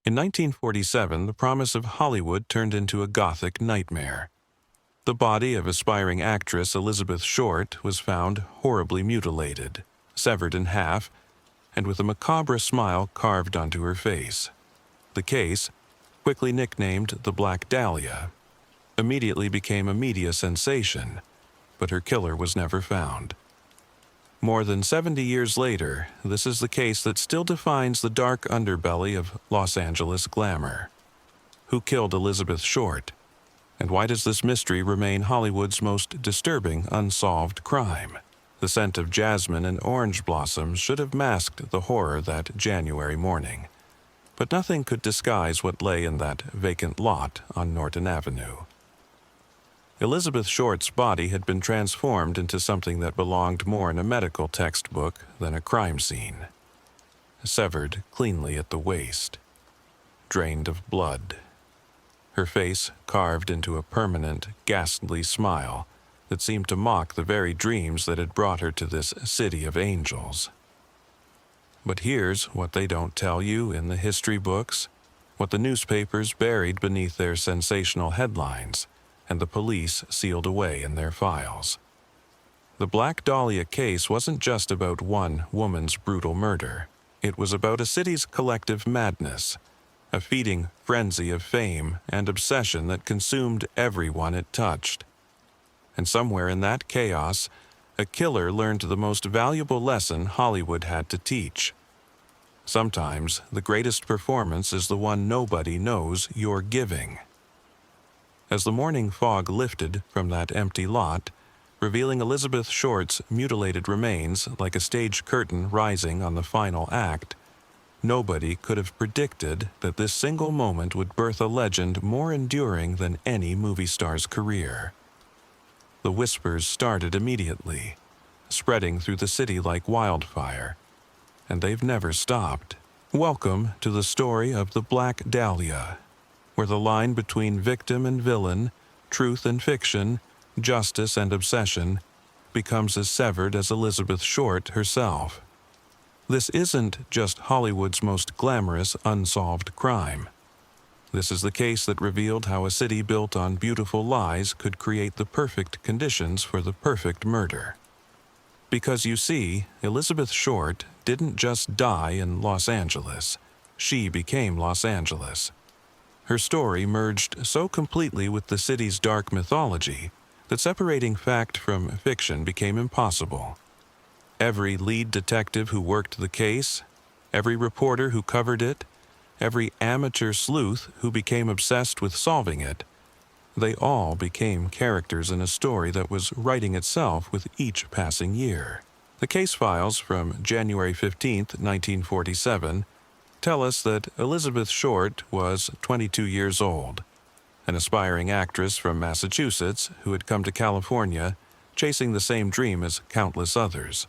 In 1947, the promise of Hollywood turned into a gothic nightmare. The body of aspiring actress Elizabeth Short was found horribly mutilated, severed in half, and with a macabre smile carved onto her face. The case, quickly nicknamed the Black Dahlia, immediately became a media sensation, but her killer was never found. More than 70 years later, this is the case that still defines the dark underbelly of Los Angeles glamour. Who killed Elizabeth Short? And why does this mystery remain Hollywood's most disturbing unsolved crime? The scent of jasmine and orange blossoms should have masked the horror that January morning. But nothing could disguise what lay in that vacant lot on Norton Avenue. Elizabeth Short's body had been transformed into something that belonged more in a medical textbook than a crime scene. Severed cleanly at the waist, drained of blood. Her face carved into a permanent, ghastly smile that seemed to mock the very dreams that had brought her to this city of angels. But here's what they don't tell you in the history books, what the newspapers buried beneath their sensational headlines, and the police sealed away in their files. The Black Dahlia case wasn't just about one woman's brutal murder. It was about a city's collective madness, a feeding frenzy of fame and obsession that consumed everyone it touched. And somewhere in that chaos, a killer learned the most valuable lesson Hollywood had to teach. Sometimes the greatest performance is the one nobody knows you're giving. As the morning fog lifted from that empty lot, revealing Elizabeth Short's mutilated remains like a stage curtain rising on the final act, nobody could have predicted that this single moment would birth a legend more enduring than any movie star's career. The whispers started immediately, spreading through the city like wildfire, and they've never stopped. Welcome to the story of the Black Dahlia, where the line between victim and villain, truth and fiction, justice and obsession, becomes as severed as Elizabeth Short herself. This isn't just Hollywood's most glamorous unsolved crime. This is the case that revealed how a city built on beautiful lies could create the perfect conditions for the perfect murder. Because you see, Elizabeth Short didn't just die in Los Angeles. She became Los Angeles. Her story merged so completely with the city's dark mythology that separating fact from fiction became impossible. Every lead detective who worked the case, every reporter who covered it, every amateur sleuth who became obsessed with solving it, they all became characters in a story that was writing itself with each passing year. The case files from January 15, 1947, tell us that Elizabeth Short was 22 years old, an aspiring actress from Massachusetts who had come to California chasing the same dream as countless others.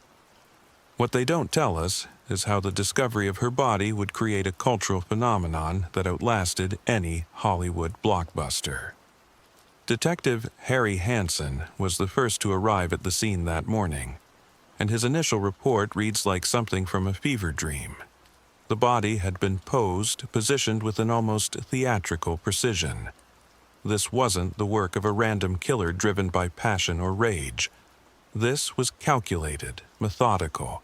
What they don't tell us is how the discovery of her body would create a cultural phenomenon that outlasted any Hollywood blockbuster. Detective Harry Hansen was the first to arrive at the scene that morning, and his initial report reads like something from a fever dream. The body had been positioned with an almost theatrical precision. This wasn't the work of a random killer driven by passion or rage. This was calculated, methodical,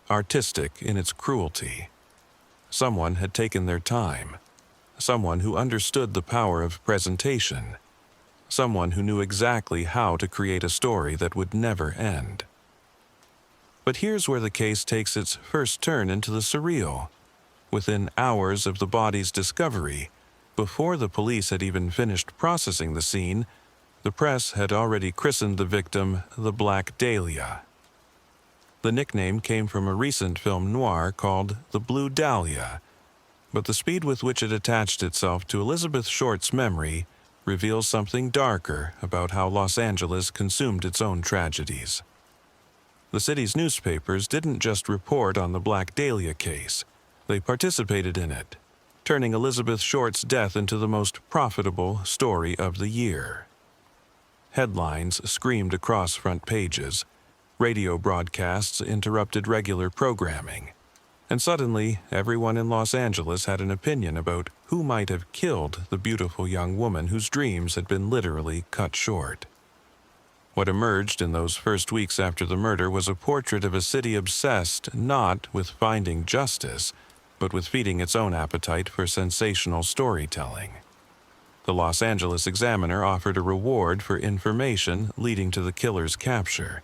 artistic in its cruelty. Someone had taken their time. Someone who understood the power of presentation. Someone who knew exactly how to create a story that would never end. But here's where the case takes its first turn into the surreal. Within hours of the body's discovery, before the police had even finished processing the scene, the press had already christened the victim the Black Dahlia. The nickname came from a recent film noir called The Blue Dahlia, but the speed with which it attached itself to Elizabeth Short's memory reveals something darker about how Los Angeles consumed its own tragedies. The city's newspapers didn't just report on the Black Dahlia case, they participated in it, turning Elizabeth Short's death into the most profitable story of the year. Headlines screamed across front pages. Radio broadcasts interrupted regular programming. And suddenly, everyone in Los Angeles had an opinion about who might have killed the beautiful young woman whose dreams had been literally cut short. What emerged in those first weeks after the murder was a portrait of a city obsessed not with finding justice, but with feeding its own appetite for sensational storytelling. The Los Angeles Examiner offered a reward for information leading to the killer's capture,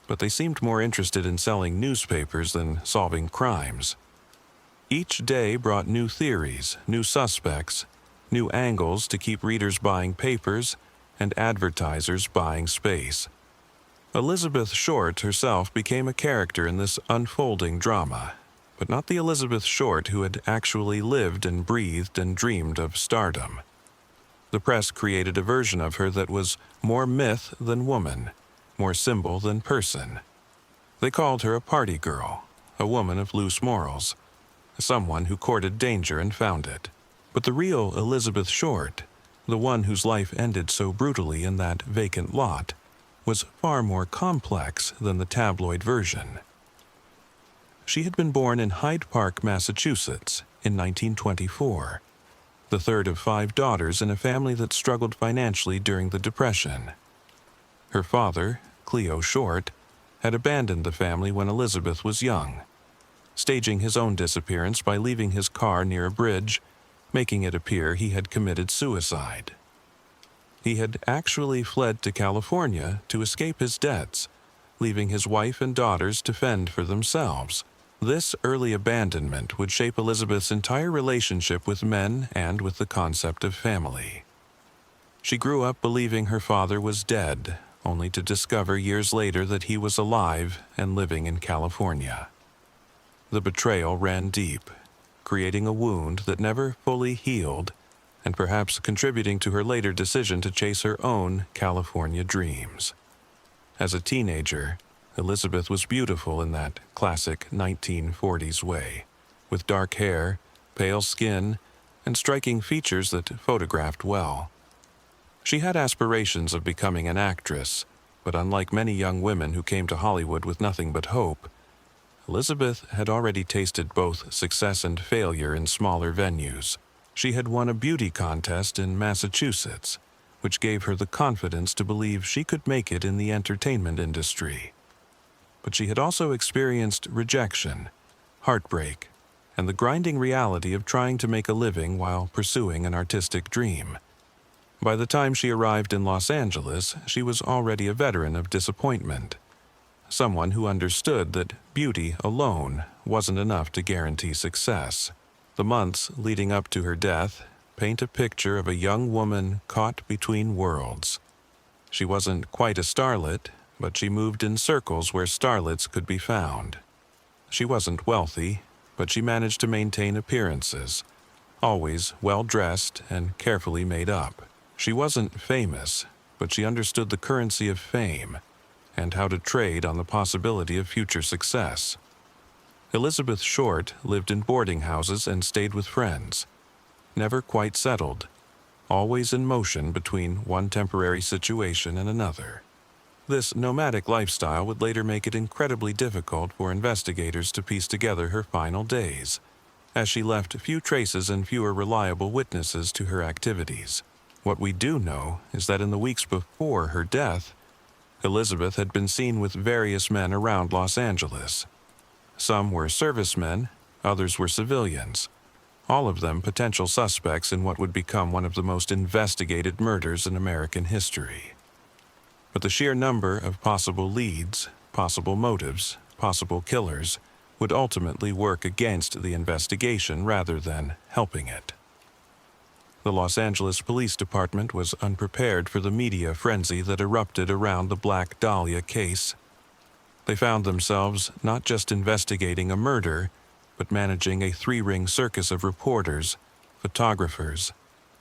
but they seemed more interested in selling newspapers than solving crimes. Each day brought new theories, new suspects, new angles to keep readers buying papers and advertisers buying space. Elizabeth Short herself became a character in this unfolding drama, but not the Elizabeth Short who had actually lived and breathed and dreamed of stardom. The press created a version of her that was more myth than woman, more symbol than person. They called her a party girl, a woman of loose morals, someone who courted danger and found it. But the real Elizabeth Short, the one whose life ended so brutally in that vacant lot, was far more complex than the tabloid version. She had been born in Hyde Park, Massachusetts, in 1924, the third of 5 daughters in a family that struggled financially during the Depression. Her father, Cleo Short, had abandoned the family when Elizabeth was young, staging his own disappearance by leaving his car near a bridge, making it appear he had committed suicide. He had actually fled to California to escape his debts, leaving his wife and daughters to fend for themselves. This early abandonment would shape Elizabeth's entire relationship with men and with the concept of family. She grew up believing her father was dead, only to discover years later that he was alive and living in California. The betrayal ran deep, creating a wound that never fully healed, and perhaps contributing to her later decision to chase her own California dreams. As a teenager, Elizabeth was beautiful in that classic 1940s way, with dark hair, pale skin, and striking features that photographed well. She had aspirations of becoming an actress, but unlike many young women who came to Hollywood with nothing but hope, Elizabeth had already tasted both success and failure in smaller venues. She had won a beauty contest in Massachusetts, which gave her the confidence to believe she could make it in the entertainment industry. But she had also experienced rejection, heartbreak, and the grinding reality of trying to make a living while pursuing an artistic dream. By the time she arrived in Los Angeles, she was already a veteran of disappointment, someone who understood that beauty alone wasn't enough to guarantee success. The months leading up to her death paint a picture of a young woman caught between worlds. She wasn't quite a starlet, but she moved in circles where starlets could be found. She wasn't wealthy, but she managed to maintain appearances, always well-dressed and carefully made up. She wasn't famous, but she understood the currency of fame and how to trade on the possibility of future success. Elizabeth Short lived in boarding houses and stayed with friends, never quite settled, always in motion between one temporary situation and another. This nomadic lifestyle would later make it incredibly difficult for investigators to piece together her final days, as she left few traces and fewer reliable witnesses to her activities. What we do know is that in the weeks before her death, Elizabeth had been seen with various men around Los Angeles. Some were servicemen, others were civilians, all of them potential suspects in what would become one of the most investigated murders in American history. But the sheer number of possible leads, possible motives, possible killers would ultimately work against the investigation rather than helping it. The Los Angeles Police Department was unprepared for the media frenzy that erupted around the Black Dahlia case. They found themselves not just investigating a murder, but managing a 3-ring circus of reporters, photographers,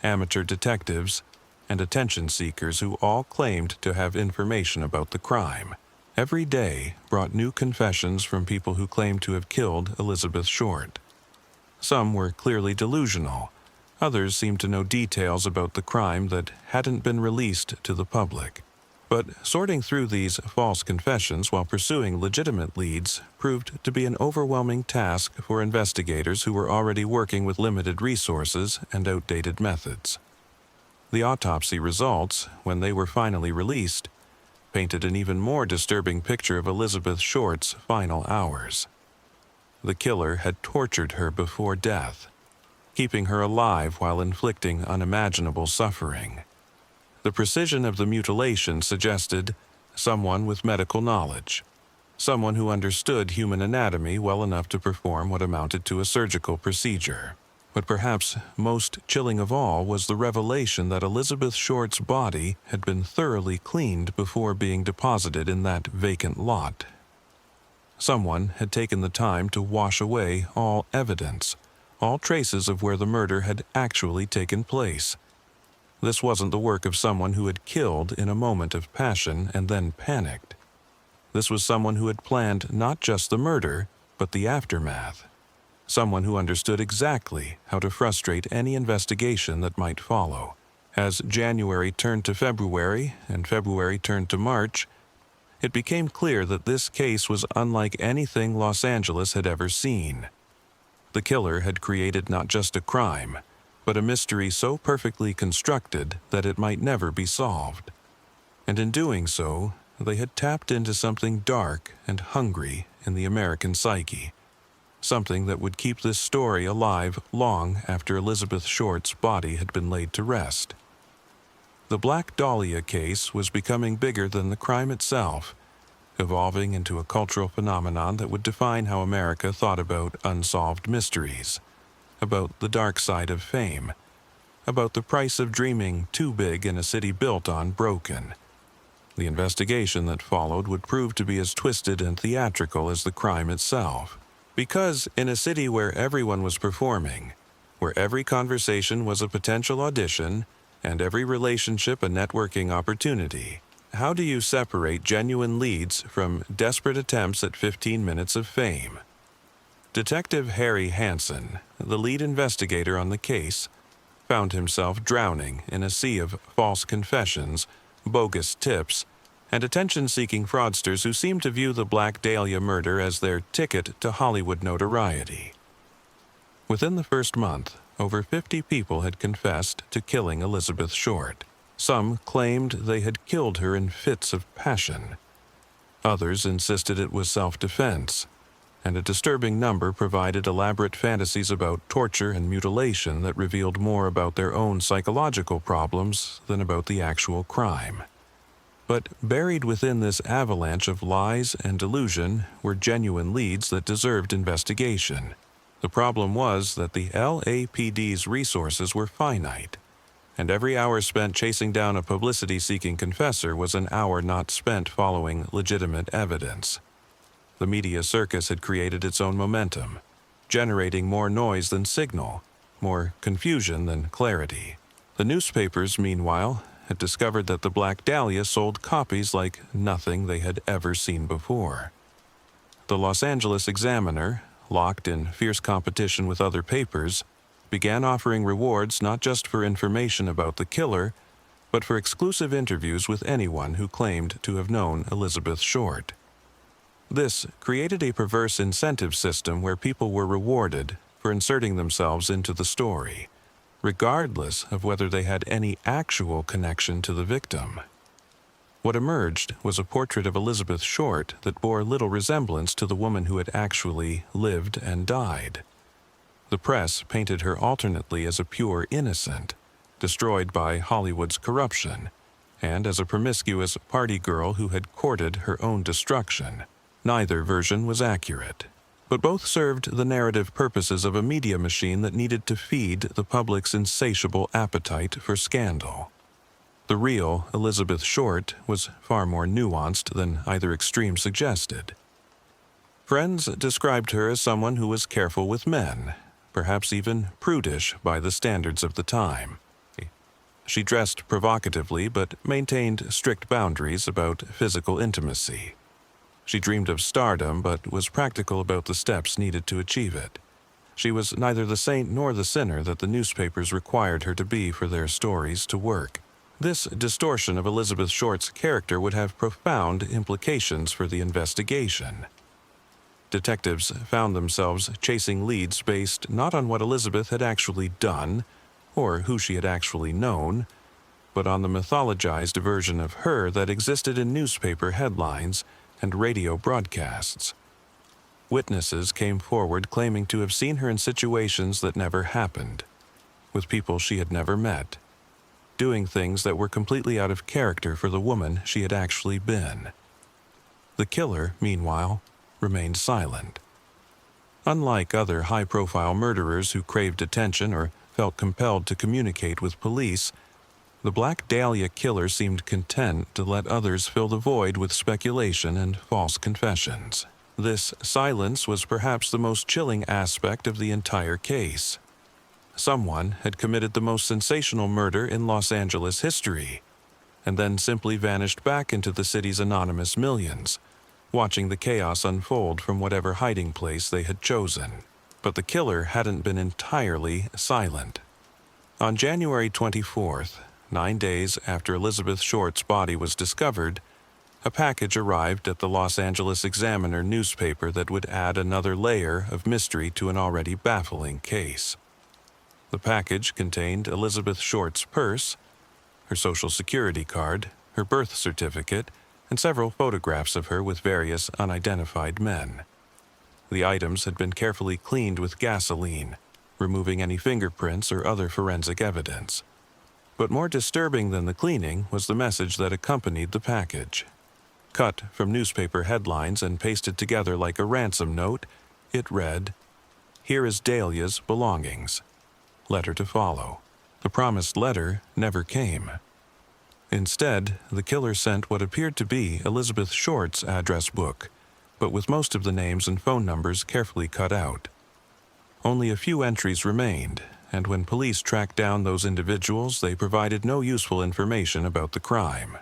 amateur detectives, and attention seekers who all claimed to have information about the crime. Every day brought new confessions from people who claimed to have killed Elizabeth Short. Some were clearly delusional. Others seemed to know details about the crime that hadn't been released to the public. But sorting through these false confessions while pursuing legitimate leads proved to be an overwhelming task for investigators who were already working with limited resources and outdated methods. The autopsy results, when they were finally released, painted an even more disturbing picture of Elizabeth Short's final hours. The killer had tortured her before death, keeping her alive while inflicting unimaginable suffering. The precision of the mutilation suggested someone with medical knowledge, someone who understood human anatomy well enough to perform what amounted to a surgical procedure. But perhaps most chilling of all was the revelation that Elizabeth Short's body had been thoroughly cleaned before being deposited in that vacant lot. Someone had taken the time to wash away all evidence, all traces of where the murder had actually taken place. This wasn't the work of someone who had killed in a moment of passion and then panicked. This was someone who had planned not just the murder, but the aftermath. Someone who understood exactly how to frustrate any investigation that might follow. As January turned to February and February turned to March, it became clear that this case was unlike anything Los Angeles had ever seen. The killer had created not just a crime, but a mystery so perfectly constructed that it might never be solved. And in doing so, they had tapped into something dark and hungry in the American psyche, something that would keep this story alive long after Elizabeth Short's body had been laid to rest. The Black Dahlia case was becoming bigger than the crime itself, evolving into a cultural phenomenon that would define how America thought about unsolved mysteries, about the dark side of fame, about the price of dreaming too big in a city built on broken. The investigation that followed would prove to be as twisted and theatrical as the crime itself. Because in a city where everyone was performing, where every conversation was a potential audition, and every relationship a networking opportunity, how do you separate genuine leads from desperate attempts at 15 minutes of fame? Detective Harry Hansen, the lead investigator on the case, found himself drowning in a sea of false confessions, bogus tips, and attention-seeking fraudsters who seemed to view the Black Dahlia murder as their ticket to Hollywood notoriety. Within the first month, over 50 people had confessed to killing Elizabeth Short. Some claimed they had killed her in fits of passion. Others insisted it was self-defense, and a disturbing number provided elaborate fantasies about torture and mutilation that revealed more about their own psychological problems than about the actual crime. But buried within this avalanche of lies and delusion were genuine leads that deserved investigation. The problem was that the LAPD's resources were finite, and every hour spent chasing down a publicity-seeking confessor was an hour not spent following legitimate evidence. The media circus had created its own momentum, generating more noise than signal, more confusion than clarity. The newspapers, meanwhile, had discovered that the Black Dahlia sold copies like nothing they had ever seen before. The Los Angeles Examiner, locked in fierce competition with other papers, began offering rewards not just for information about the killer, but for exclusive interviews with anyone who claimed to have known Elizabeth Short. This created a perverse incentive system where people were rewarded for inserting themselves into the story, regardless of whether they had any actual connection to the victim. What emerged was a portrait of Elizabeth Short that bore little resemblance to the woman who had actually lived and died. The press painted her alternately as a pure innocent, destroyed by Hollywood's corruption, and as a promiscuous party girl who had courted her own destruction. Neither version was accurate, but both served the narrative purposes of a media machine that needed to feed the public's insatiable appetite for scandal. The real Elizabeth Short was far more nuanced than either extreme suggested. Friends described her as someone who was careful with men, perhaps even prudish by the standards of the time. She dressed provocatively but maintained strict boundaries about physical intimacy. She dreamed of stardom but was practical about the steps needed to achieve it. She was neither the saint nor the sinner that the newspapers required her to be for their stories to work. This distortion of Elizabeth Short's character would have profound implications for the investigation. Detectives found themselves chasing leads based not on what Elizabeth had actually done or who she had actually known, but on the mythologized version of her that existed in newspaper headlines and radio broadcasts. Witnesses came forward claiming to have seen her in situations that never happened, with people she had never met, doing things that were completely out of character for the woman she had actually been. The killer, meanwhile, remained silent. Unlike other high-profile murderers who craved attention or felt compelled to communicate with police, the Black Dahlia killer seemed content to let others fill the void with speculation and false confessions. This silence was perhaps the most chilling aspect of the entire case. Someone had committed the most sensational murder in Los Angeles history, and then simply vanished back into the city's anonymous millions, watching the chaos unfold from whatever hiding place they had chosen. But the killer hadn't been entirely silent. On January 24th, 9 days after Elizabeth Short's body was discovered, a package arrived at the Los Angeles Examiner newspaper that would add another layer of mystery to an already baffling case. The package contained Elizabeth Short's purse, her social security card, her birth certificate, and several photographs of her with various unidentified men. The items had been carefully cleaned with gasoline, removing any fingerprints or other forensic evidence. But more disturbing than the cleaning was the message that accompanied the package. Cut from newspaper headlines and pasted together like a ransom note, it read, "Here is Dahlia's belongings. Letter to follow." The promised letter never came. Instead, the killer sent what appeared to be Elizabeth Short's address book, but with most of the names and phone numbers carefully cut out. Only a few entries remained, and when police tracked down those individuals, they provided no useful information about the crime.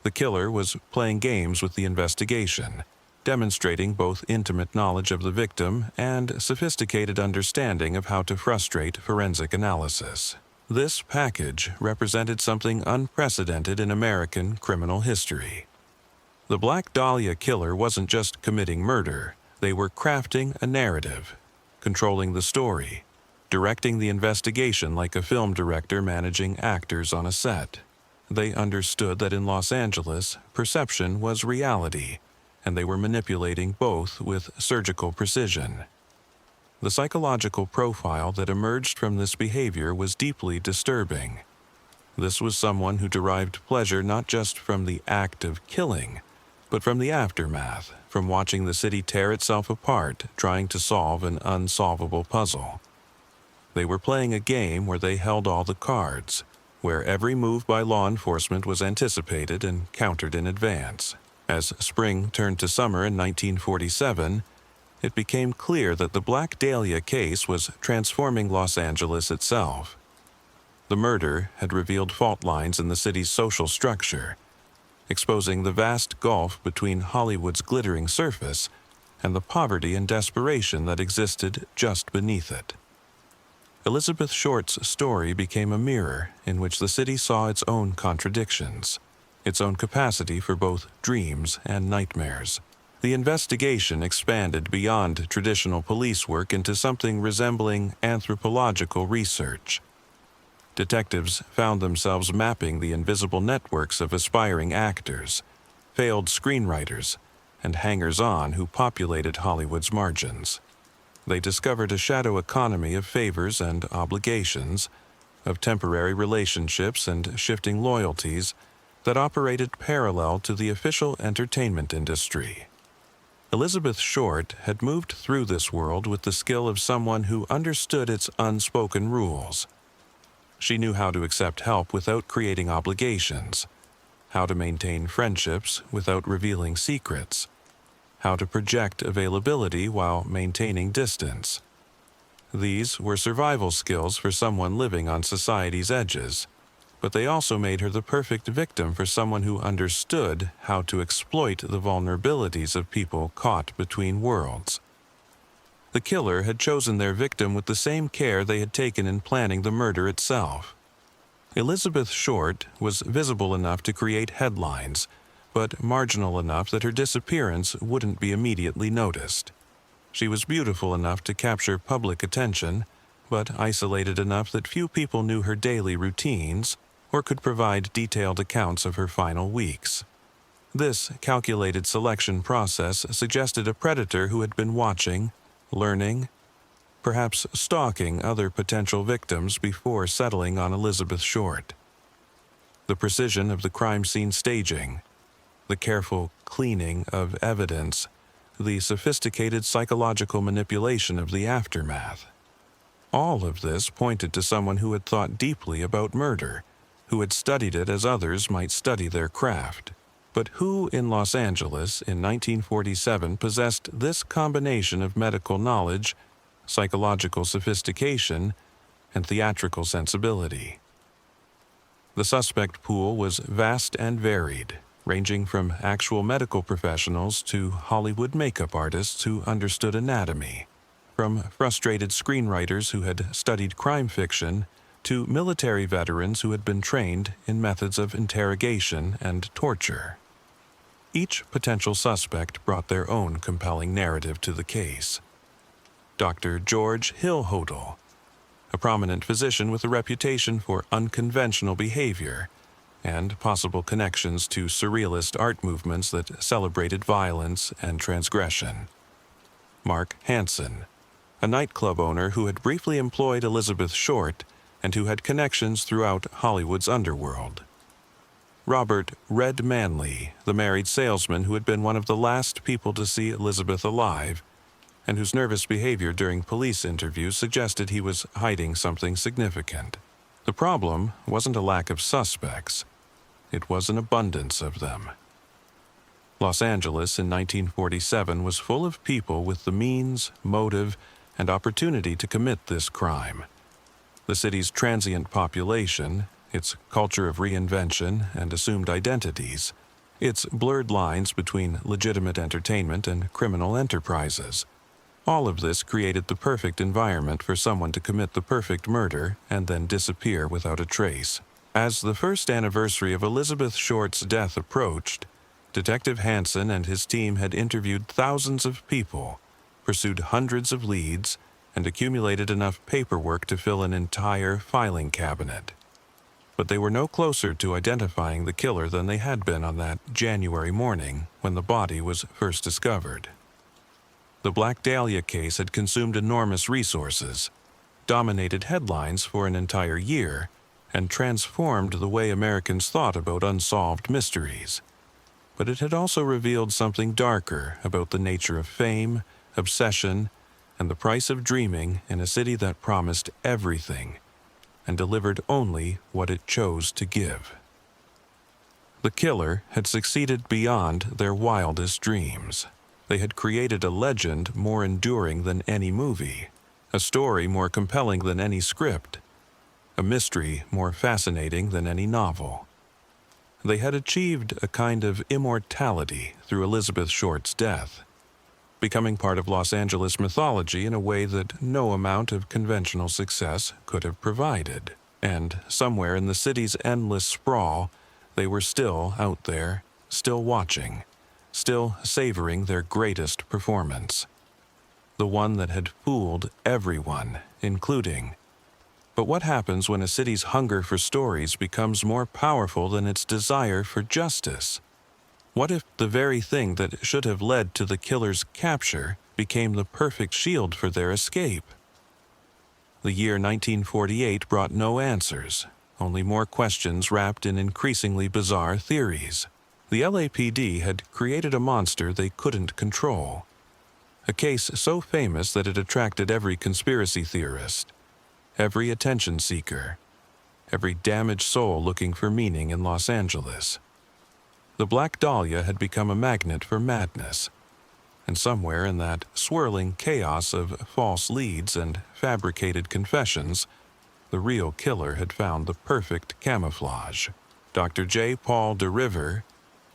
The killer was playing games with the investigation, demonstrating both intimate knowledge of the victim and sophisticated understanding of how to frustrate forensic analysis. This package represented something unprecedented in American criminal history. The Black Dahlia killer wasn't just committing murder, they were crafting a narrative, controlling the story, directing the investigation like a film director managing actors on a set. They understood that in Los Angeles, perception was reality, and they were manipulating both with surgical precision. The psychological profile that emerged from this behavior was deeply disturbing. This was someone who derived pleasure not just from the act of killing, but from the aftermath, from watching the city tear itself apart, trying to solve an unsolvable puzzle. They were playing a game where they held all the cards, where every move by law enforcement was anticipated and countered in advance. As spring turned to summer in 1947, it became clear that the Black Dahlia case was transforming Los Angeles itself. The murder had revealed fault lines in the city's social structure, exposing the vast gulf between Hollywood's glittering surface and the poverty and desperation that existed just beneath it. Elizabeth Short's story became a mirror in which the city saw its own contradictions, its own capacity for both dreams and nightmares. The investigation expanded beyond traditional police work into something resembling anthropological research. Detectives found themselves mapping the invisible networks of aspiring actors, failed screenwriters, and hangers-on who populated Hollywood's margins. They discovered a shadow economy of favors and obligations, of temporary relationships and shifting loyalties that operated parallel to the official entertainment industry. Elizabeth Short had moved through this world with the skill of someone who understood its unspoken rules. She knew how to accept help without creating obligations, how to maintain friendships without revealing secrets, how to project availability while maintaining distance. These were survival skills for someone living on society's edges, but they also made her the perfect victim for someone who understood how to exploit the vulnerabilities of people caught between worlds. The killer had chosen their victim with the same care they had taken in planning the murder itself. Elizabeth Short was visible enough to create headlines, but marginal enough that her disappearance wouldn't be immediately noticed. She was beautiful enough to capture public attention, but isolated enough that few people knew her daily routines or could provide detailed accounts of her final weeks. This calculated selection process suggested a predator who had been watching, learning, perhaps stalking other potential victims before settling on Elizabeth Short. The precision of the crime scene staging, the careful cleaning of evidence, the sophisticated psychological manipulation of the aftermath. All of this pointed to someone who had thought deeply about murder, who had studied it as others might study their craft. But who in Los Angeles in 1947 possessed this combination of medical knowledge, psychological sophistication, and theatrical sensibility? The suspect pool was vast and varied, ranging from actual medical professionals to Hollywood makeup artists who understood anatomy, from frustrated screenwriters who had studied crime fiction to military veterans who had been trained in methods of interrogation and torture. Each potential suspect brought their own compelling narrative to the case. Dr. George Hillhodel, a prominent physician with a reputation for unconventional behavior and possible connections to surrealist art movements that celebrated violence and transgression. Mark Hansen, a nightclub owner who had briefly employed Elizabeth Short and who had connections throughout Hollywood's underworld. Robert Red Manley, the married salesman who had been one of the last people to see Elizabeth alive, and whose nervous behavior during police interviews suggested he was hiding something significant. The problem wasn't a lack of suspects, it was an abundance of them. Los Angeles in 1947 was full of people with the means, motive, and opportunity to commit this crime. The city's transient population, its culture of reinvention and assumed identities, its blurred lines between legitimate entertainment and criminal enterprises. All of this created the perfect environment for someone to commit the perfect murder and then disappear without a trace. As the first anniversary of Elizabeth Short's death approached, Detective Hansen and his team had interviewed thousands of people, pursued hundreds of leads, and accumulated enough paperwork to fill an entire filing cabinet. But they were no closer to identifying the killer than they had been on that January morning when the body was first discovered. The Black Dahlia case had consumed enormous resources, dominated headlines for an entire year, and transformed the way Americans thought about unsolved mysteries. But it had also revealed something darker about the nature of fame, obsession, and the price of dreaming in a city that promised everything and delivered only what it chose to give. The killer had succeeded beyond their wildest dreams. They had created a legend more enduring than any movie, a story more compelling than any script, a mystery more fascinating than any novel. They had achieved a kind of immortality through Elizabeth Short's death, becoming part of Los Angeles mythology in a way that no amount of conventional success could have provided. And somewhere in the city's endless sprawl, they were still out there, still watching, still savoring their greatest performance. The one that had fooled everyone, including. But what happens when a city's hunger for stories becomes more powerful than its desire for justice? What if the very thing that should have led to the killer's capture became the perfect shield for their escape? The year 1948 brought no answers, only more questions wrapped in increasingly bizarre theories. The LAPD had created a monster they couldn't control. A case so famous that it attracted every conspiracy theorist, every attention seeker, every damaged soul looking for meaning in Los Angeles. The Black Dahlia had become a magnet for madness, and somewhere in that swirling chaos of false leads and fabricated confessions, the real killer had found the perfect camouflage. Dr. J. Paul DeRiver,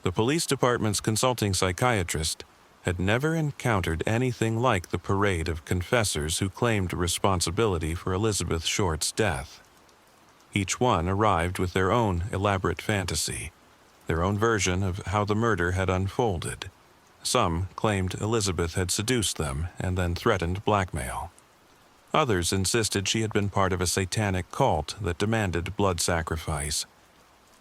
the police department's consulting psychiatrist, had never encountered anything like the parade of confessors who claimed responsibility for Elizabeth Short's death. Each one arrived with their own elaborate fantasy, their own version of how the murder had unfolded. Some claimed Elizabeth had seduced them and then threatened blackmail. Others insisted she had been part of a satanic cult that demanded blood sacrifice.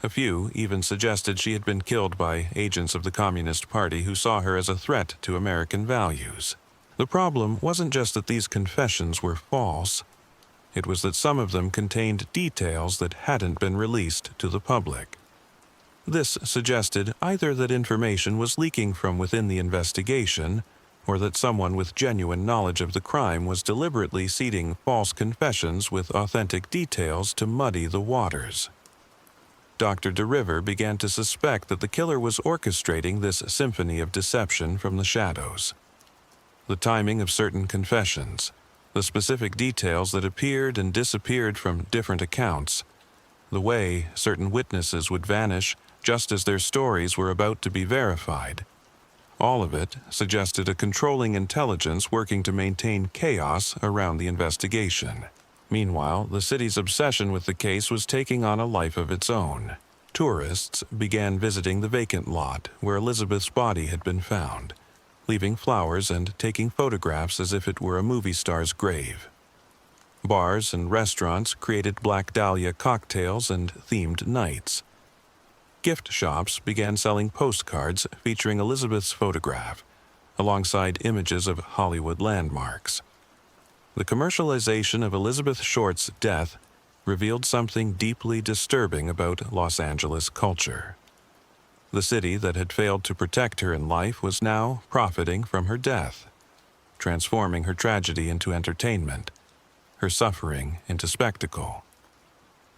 A few even suggested she had been killed by agents of the Communist Party who saw her as a threat to American values. The problem wasn't just that these confessions were false. It was that some of them contained details that hadn't been released to the public. This suggested either that information was leaking from within the investigation, or that someone with genuine knowledge of the crime was deliberately seeding false confessions with authentic details to muddy the waters. Dr. DeRiver began to suspect that the killer was orchestrating this symphony of deception from the shadows. The timing of certain confessions, the specific details that appeared and disappeared from different accounts, the way certain witnesses would vanish just as their stories were about to be verified. All of it suggested a controlling intelligence working to maintain chaos around the investigation. Meanwhile, the city's obsession with the case was taking on a life of its own. Tourists began visiting the vacant lot where Elizabeth's body had been found, leaving flowers and taking photographs as if it were a movie star's grave. Bars and restaurants created Black Dahlia cocktails and themed nights. Gift shops began selling postcards featuring Elizabeth's photograph, alongside images of Hollywood landmarks. The commercialization of Elizabeth Short's death revealed something deeply disturbing about Los Angeles culture. The city that had failed to protect her in life was now profiting from her death, transforming her tragedy into entertainment, her suffering into spectacle.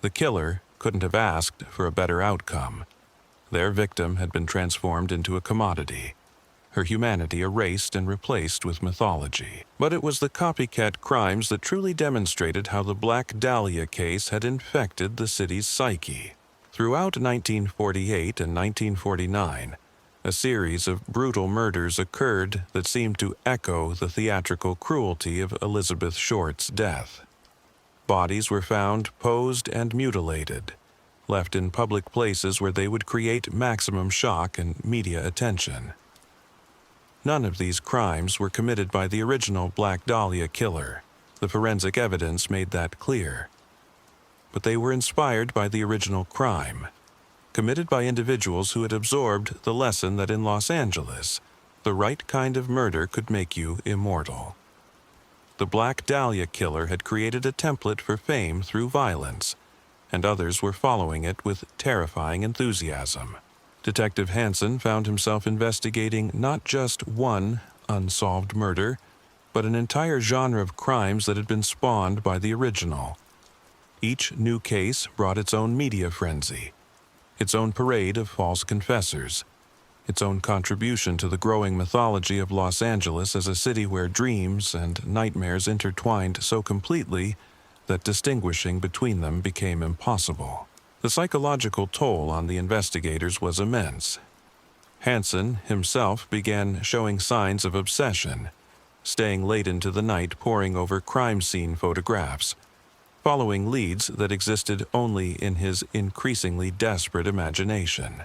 The killer couldn't have asked for a better outcome. Their victim had been transformed into a commodity, her humanity erased and replaced with mythology. But it was the copycat crimes that truly demonstrated how the Black Dahlia case had infected the city's psyche. Throughout 1948 and 1949, a series of brutal murders occurred that seemed to echo the theatrical cruelty of Elizabeth Short's death. Bodies were found posed and mutilated, left in public places where they would create maximum shock and media attention. None of these crimes were committed by the original Black Dahlia killer. The forensic evidence made that clear. But they were inspired by the original crime, committed by individuals who had absorbed the lesson that in Los Angeles, the right kind of murder could make you immortal. The Black Dahlia killer had created a template for fame through violence, and others were following it with terrifying enthusiasm. Detective Hansen found himself investigating not just one unsolved murder, but an entire genre of crimes that had been spawned by the original. Each new case brought its own media frenzy, its own parade of false confessors, its own contribution to the growing mythology of Los Angeles as a city where dreams and nightmares intertwined so completely that distinguishing between them became impossible. The psychological toll on the investigators was immense. Hansen himself began showing signs of obsession, staying late into the night poring over crime scene photographs, following leads that existed only in his increasingly desperate imagination.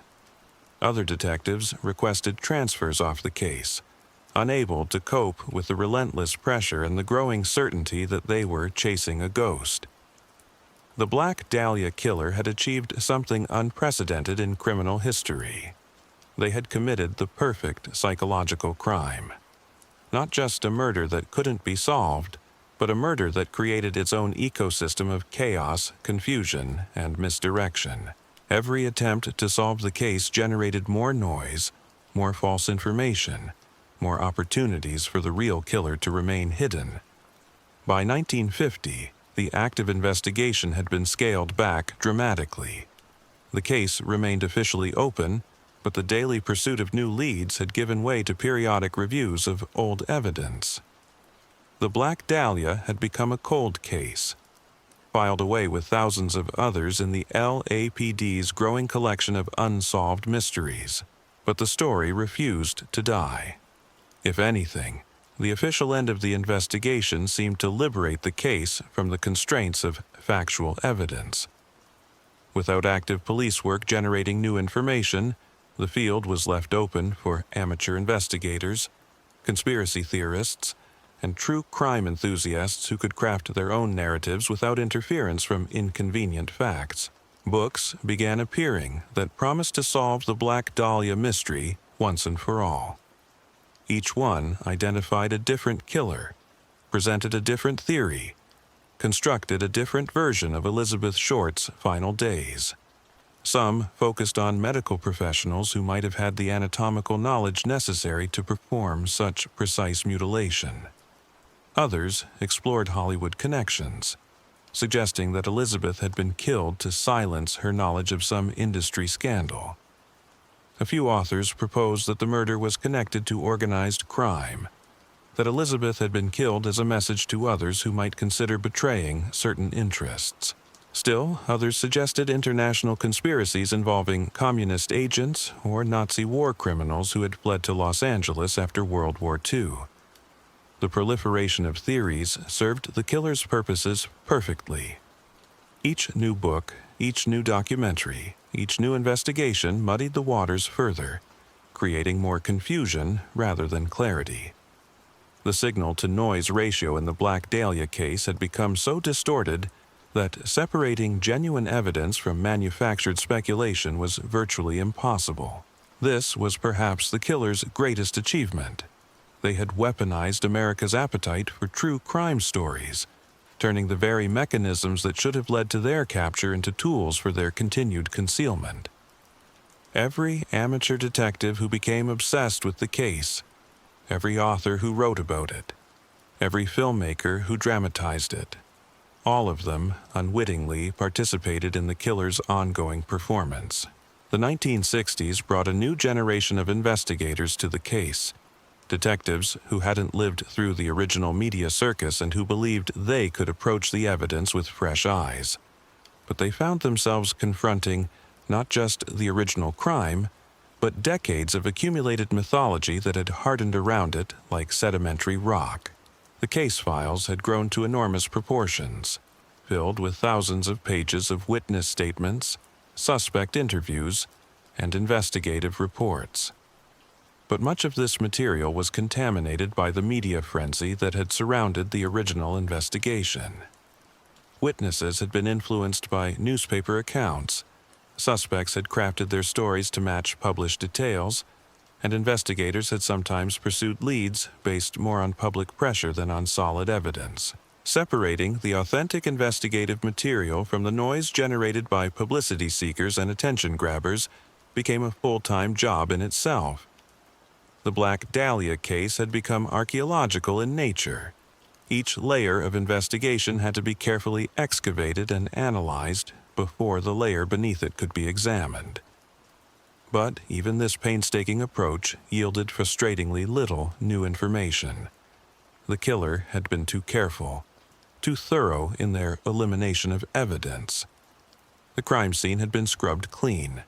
Other detectives requested transfers off the case, unable to cope with the relentless pressure and the growing certainty that they were chasing a ghost. The Black Dahlia killer had achieved something unprecedented in criminal history. They had committed the perfect psychological crime. Not just a murder that couldn't be solved, but a murder that created its own ecosystem of chaos, confusion, and misdirection. Every attempt to solve the case generated more noise, more false information, more opportunities for the real killer to remain hidden. By 1950, the active investigation had been scaled back dramatically. The case remained officially open, but the daily pursuit of new leads had given way to periodic reviews of old evidence. The Black Dahlia had become a cold case, filed away with thousands of others in the LAPD's growing collection of unsolved mysteries. But the story refused to die. If anything, the official end of the investigation seemed to liberate the case from the constraints of factual evidence. Without active police work generating new information, the field was left open for amateur investigators, conspiracy theorists, and true crime enthusiasts who could craft their own narratives without interference from inconvenient facts. Books began appearing that promised to solve the Black Dahlia mystery once and for all. Each one identified a different killer, presented a different theory, constructed a different version of Elizabeth Short's final days. Some focused on medical professionals who might have had the anatomical knowledge necessary to perform such precise mutilation. Others explored Hollywood connections, suggesting that Elizabeth had been killed to silence her knowledge of some industry scandal. A few authors proposed that the murder was connected to organized crime, that Elizabeth had been killed as a message to others who might consider betraying certain interests. Still, others suggested international conspiracies involving communist agents or Nazi war criminals who had fled to Los Angeles after World War II. The proliferation of theories served the killer's purposes perfectly. Each new book, each new documentary, each new investigation muddied the waters further, creating more confusion rather than clarity. The signal-to-noise ratio in the Black Dahlia case had become so distorted that separating genuine evidence from manufactured speculation was virtually impossible. This was perhaps the killer's greatest achievement. They had weaponized America's appetite for true crime stories, turning the very mechanisms that should have led to their capture into tools for their continued concealment. Every amateur detective who became obsessed with the case, every author who wrote about it, every filmmaker who dramatized it, all of them unwittingly participated in the killer's ongoing performance. The 1960s brought a new generation of investigators to the case, detectives who hadn't lived through the original media circus and who believed they could approach the evidence with fresh eyes. But they found themselves confronting not just the original crime, but decades of accumulated mythology that had hardened around it like sedimentary rock. The case files had grown to enormous proportions, filled with thousands of pages of witness statements, suspect interviews, and investigative reports. But much of this material was contaminated by the media frenzy that had surrounded the original investigation. Witnesses had been influenced by newspaper accounts, suspects had crafted their stories to match published details, and investigators had sometimes pursued leads based more on public pressure than on solid evidence. Separating the authentic investigative material from the noise generated by publicity seekers and attention grabbers became a full-time job in itself. The Black Dahlia case had become archaeological in nature. Each layer of investigation had to be carefully excavated and analyzed before the layer beneath it could be examined. But even this painstaking approach yielded frustratingly little new information. The killer had been too careful, too thorough in their elimination of evidence. The crime scene had been scrubbed clean,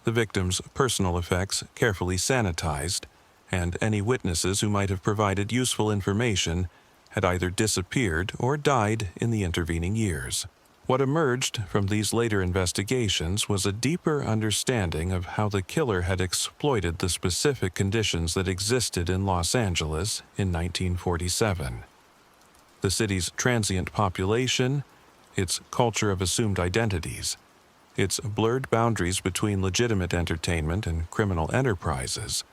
the victim's personal effects carefully sanitized, and any witnesses who might have provided useful information had either disappeared or died in the intervening years. What emerged from these later investigations was a deeper understanding of how the killer had exploited the specific conditions that existed in Los Angeles in 1947. The city's transient population, its culture of assumed identities, its blurred boundaries between legitimate entertainment and criminal enterprises.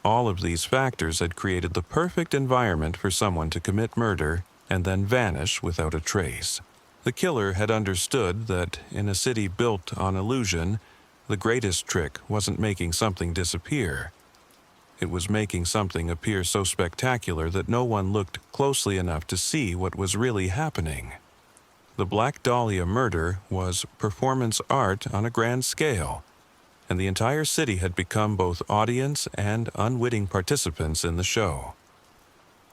All of these factors had created the perfect environment for someone to commit murder and then vanish without a trace. The killer had understood that in a city built on illusion, the greatest trick wasn't making something disappear. It was making something appear so spectacular that no one looked closely enough to see what was really happening. The Black Dahlia Murder was performance art on a grand scale, and the entire city had become both audience and unwitting participants in the show.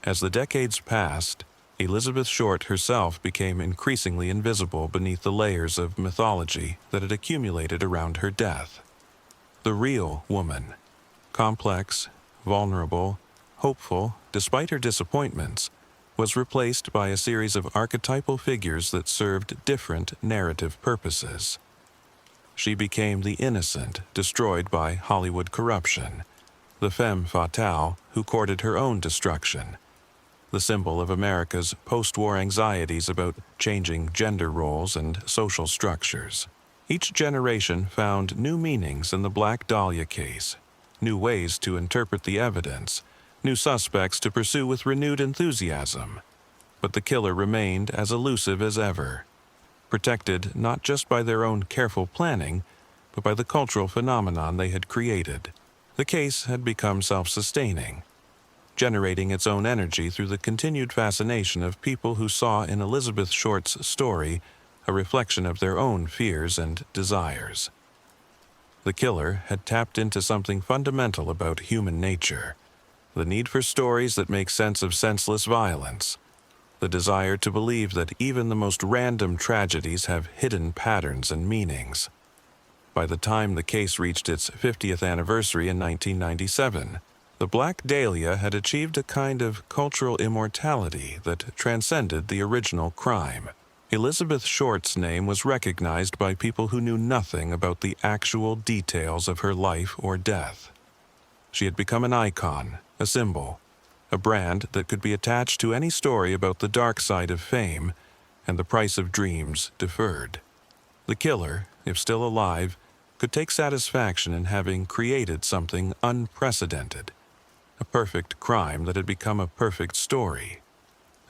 As the decades passed, Elizabeth Short herself became increasingly invisible beneath the layers of mythology that had accumulated around her death. The real woman, complex, vulnerable, hopeful, despite her disappointments, was replaced by a series of archetypal figures that served different narrative purposes. She became the innocent, destroyed by Hollywood corruption, the femme fatale who courted her own destruction, the symbol of America's post-war anxieties about changing gender roles and social structures. Each generation found new meanings in the Black Dahlia case, new ways to interpret the evidence, new suspects to pursue with renewed enthusiasm. But the killer remained as elusive as ever, protected not just by their own careful planning, but by the cultural phenomenon they had created. The case had become self-sustaining, generating its own energy through the continued fascination of people who saw in Elizabeth Short's story a reflection of their own fears and desires. The killer had tapped into something fundamental about human nature, the need for stories that make sense of senseless violence, the desire to believe that even the most random tragedies have hidden patterns and meanings. By the time the case reached its 50th anniversary in 1997, the Black Dahlia had achieved a kind of cultural immortality that transcended the original crime. Elizabeth Short's name was recognized by people who knew nothing about the actual details of her life or death. She had become an icon, a symbol, a brand that could be attached to any story about the dark side of fame and the price of dreams deferred. The killer, if still alive, could take satisfaction in having created something unprecedented, a perfect crime that had become a perfect story,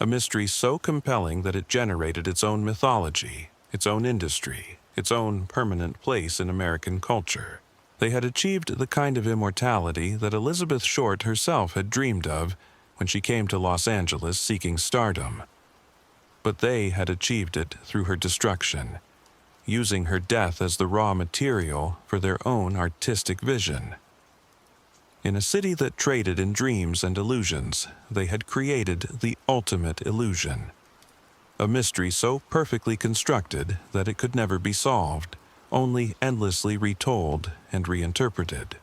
a mystery so compelling that it generated its own mythology, its own industry, its own permanent place in American culture. They had achieved the kind of immortality that Elizabeth Short herself had dreamed of when she came to Los Angeles seeking stardom. But they had achieved it through her destruction, using her death as the raw material for their own artistic vision. In a city that traded in dreams and illusions, they had created the ultimate illusion, a mystery so perfectly constructed that it could never be solved, only endlessly retold and reinterpreted.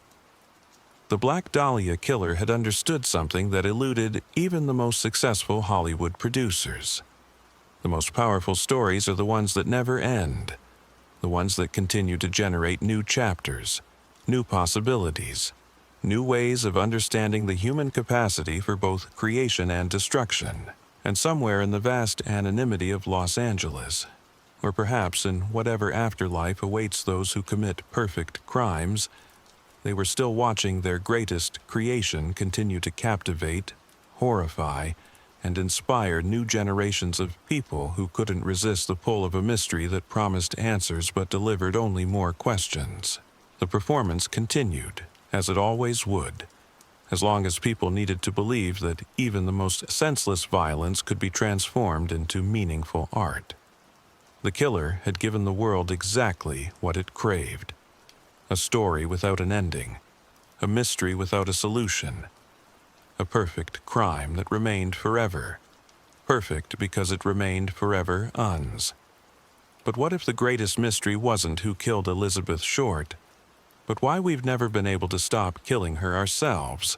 The Black Dahlia killer had understood something that eluded even the most successful Hollywood producers. The most powerful stories are the ones that never end, the ones that continue to generate new chapters, new possibilities, new ways of understanding the human capacity for both creation and destruction. And somewhere in the vast anonymity of Los Angeles, or perhaps in whatever afterlife awaits those who commit perfect crimes, they were still watching their greatest creation continue to captivate, horrify, and inspire new generations of people who couldn't resist the pull of a mystery that promised answers but delivered only more questions. The performance continued, as it always would, as long as people needed to believe that even the most senseless violence could be transformed into meaningful art. The killer had given the world exactly what it craved: a story without an ending, a mystery without a solution, a perfect crime that remained forever, perfect because it remained forever uns. But what if the greatest mystery wasn't who killed Elizabeth Short, but why we've never been able to stop killing her ourselves,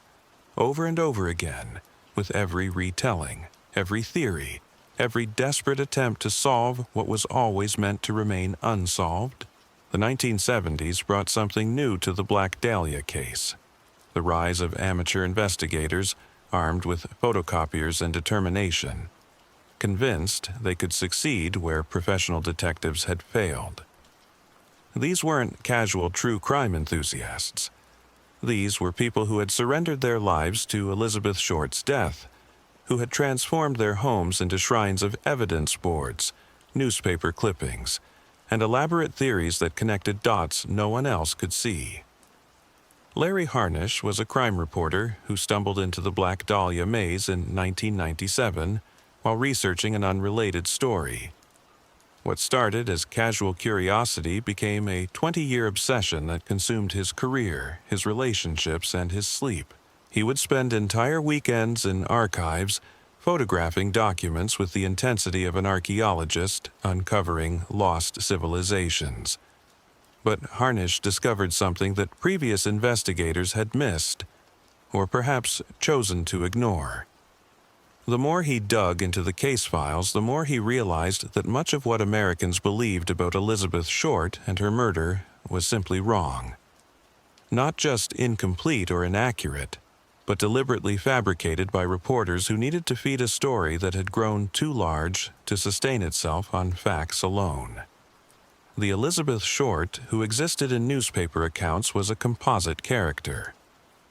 over and over again, with every retelling, every theory, every desperate attempt to solve what was always meant to remain unsolved? The 1970s brought something new to the Black Dahlia case: the rise of amateur investigators armed with photocopiers and determination, convinced they could succeed where professional detectives had failed. These weren't casual true crime enthusiasts. These were people who had surrendered their lives to Elizabeth Short's death, who had transformed their homes into shrines of evidence boards, newspaper clippings, and elaborate theories that connected dots no one else could see. Larry Harnish was a crime reporter who stumbled into the Black Dahlia maze in 1997 while researching an unrelated story. What started as casual curiosity became a 20-year obsession that consumed his career, his relationships, and his sleep. He would spend entire weekends in archives, photographing documents with the intensity of an archaeologist uncovering lost civilizations. But Harnish discovered something that previous investigators had missed, or perhaps chosen to ignore. The more he dug into the case files, the more he realized that much of what Americans believed about Elizabeth Short and her murder was simply wrong. Not just incomplete or inaccurate, but deliberately fabricated by reporters who needed to feed a story that had grown too large to sustain itself on facts alone. The Elizabeth Short who existed in newspaper accounts was a composite character,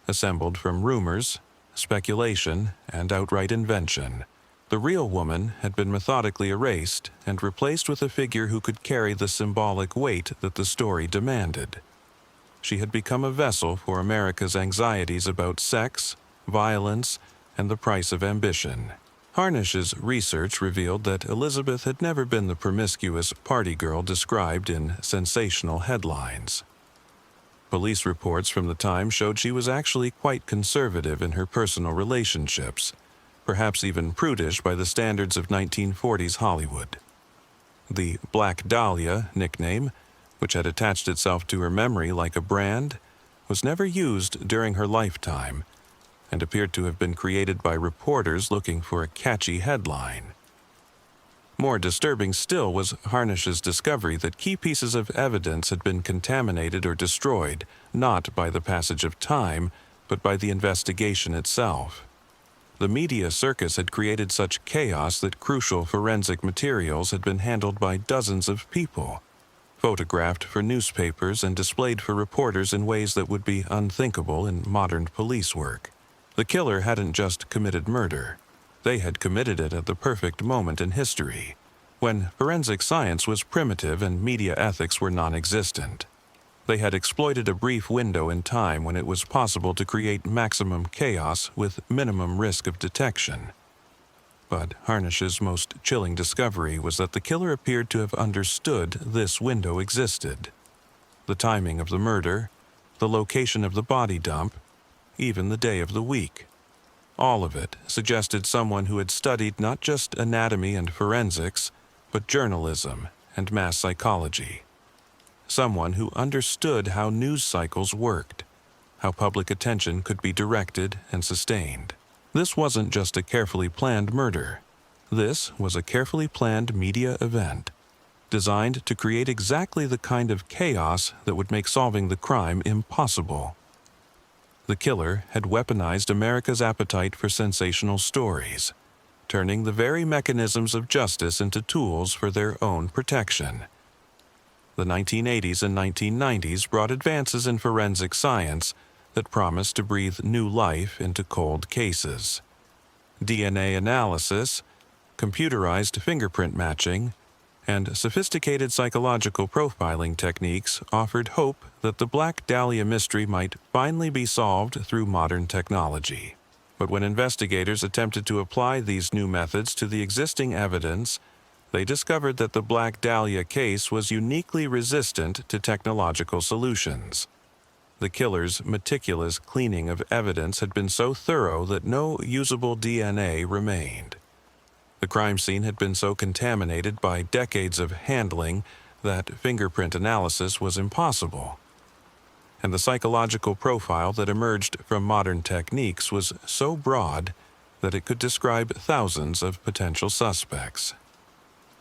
assembled from rumors, speculation, and outright invention. The real woman had been methodically erased and replaced with a figure who could carry the symbolic weight that the story demanded. She had become a vessel for America's anxieties about sex, violence, and the price of ambition. Harnish's research revealed that Elizabeth had never been the promiscuous party girl described in sensational headlines. Police reports from the time showed she was actually quite conservative in her personal relationships, perhaps even prudish by the standards of 1940s Hollywood. The Black Dahlia nickname, which had attached itself to her memory like a brand, was never used during her lifetime and appeared to have been created by reporters looking for a catchy headline. More disturbing still was Harnish's discovery that key pieces of evidence had been contaminated or destroyed not by the passage of time, but by the investigation itself. The media circus had created such chaos that crucial forensic materials had been handled by dozens of people, photographed for newspapers and displayed for reporters in ways that would be unthinkable in modern police work. The killer hadn't just committed murder. They had committed it at the perfect moment in history, when forensic science was primitive and media ethics were non-existent. They had exploited a brief window in time when it was possible to create maximum chaos with minimum risk of detection. But Harnish's most chilling discovery was that the killer appeared to have understood this window existed. The timing of the murder, the location of the body dump, even the day of the week. All of it suggested someone who had studied not just anatomy and forensics, but journalism and mass psychology. Someone who understood how news cycles worked, how public attention could be directed and sustained. This wasn't just a carefully planned murder. This was a carefully planned media event, designed to create exactly the kind of chaos that would make solving the crime impossible. The killer had weaponized America's appetite for sensational stories, turning the very mechanisms of justice into tools for their own protection. The 1980s and 1990s brought advances in forensic science that promised to breathe new life into cold cases. DNA analysis, computerized fingerprint matching, and sophisticated psychological profiling techniques offered hope that the Black Dahlia mystery might finally be solved through modern technology. But when investigators attempted to apply these new methods to the existing evidence, they discovered that the Black Dahlia case was uniquely resistant to technological solutions. The killer's meticulous cleaning of evidence had been so thorough that no usable DNA remained. The crime scene had been so contaminated by decades of handling that fingerprint analysis was impossible. And the psychological profile that emerged from modern techniques was so broad that it could describe thousands of potential suspects.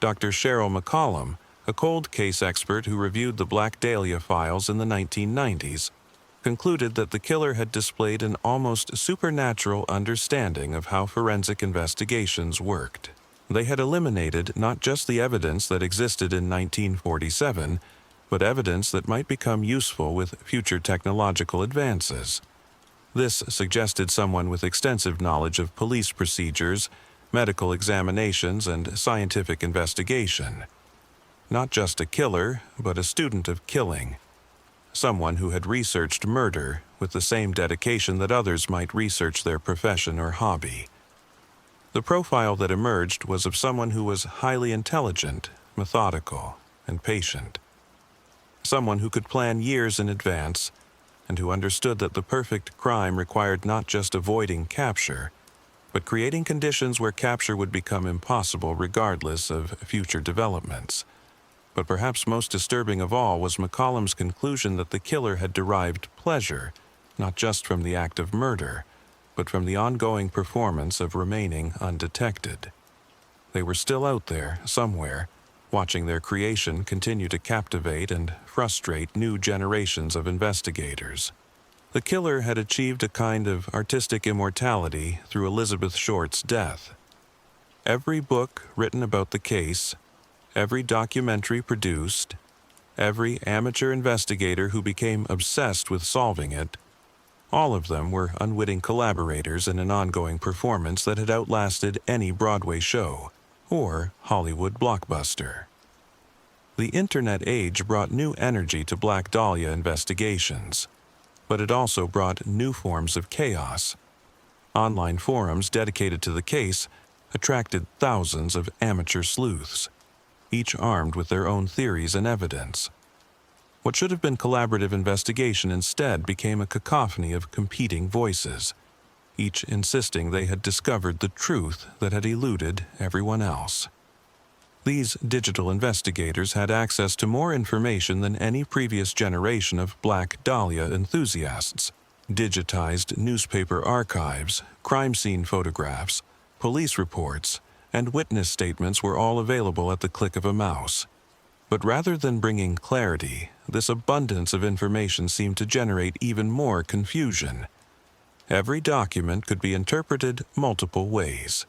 Dr. Cheryl McCollum, a cold case expert who reviewed the Black Dahlia files in the 1990s, concluded that the killer had displayed an almost supernatural understanding of how forensic investigations worked. They had eliminated not just the evidence that existed in 1947, but evidence that might become useful with future technological advances. This suggested someone with extensive knowledge of police procedures, medical examinations, and scientific investigation. Not just a killer, but a student of killing. Someone who had researched murder with the same dedication that others might research their profession or hobby. The profile that emerged was of someone who was highly intelligent, methodical, and patient. Someone who could plan years in advance, and who understood that the perfect crime required not just avoiding capture, but creating conditions where capture would become impossible regardless of future developments. But perhaps most disturbing of all was McCollum's conclusion that the killer had derived pleasure, not just from the act of murder, but from the ongoing performance of remaining undetected. They were still out there, somewhere, watching their creation continue to captivate and frustrate new generations of investigators. The killer had achieved a kind of artistic immortality through Elizabeth Short's death. Every book written about the case, every documentary produced, every amateur investigator who became obsessed with solving it, all of them were unwitting collaborators in an ongoing performance that had outlasted any Broadway show or Hollywood blockbuster. The internet age brought new energy to Black Dahlia investigations, but it also brought new forms of chaos. Online forums dedicated to the case attracted thousands of amateur sleuths, each armed with their own theories and evidence. What should have been collaborative investigation instead became a cacophony of competing voices, each insisting they had discovered the truth that had eluded everyone else. These digital investigators had access to more information than any previous generation of Black Dahlia enthusiasts. Digitized newspaper archives, crime scene photographs, police reports, and witness statements were all available at the click of a mouse. But rather than bringing clarity, this abundance of information seemed to generate even more confusion. Every document could be interpreted multiple ways.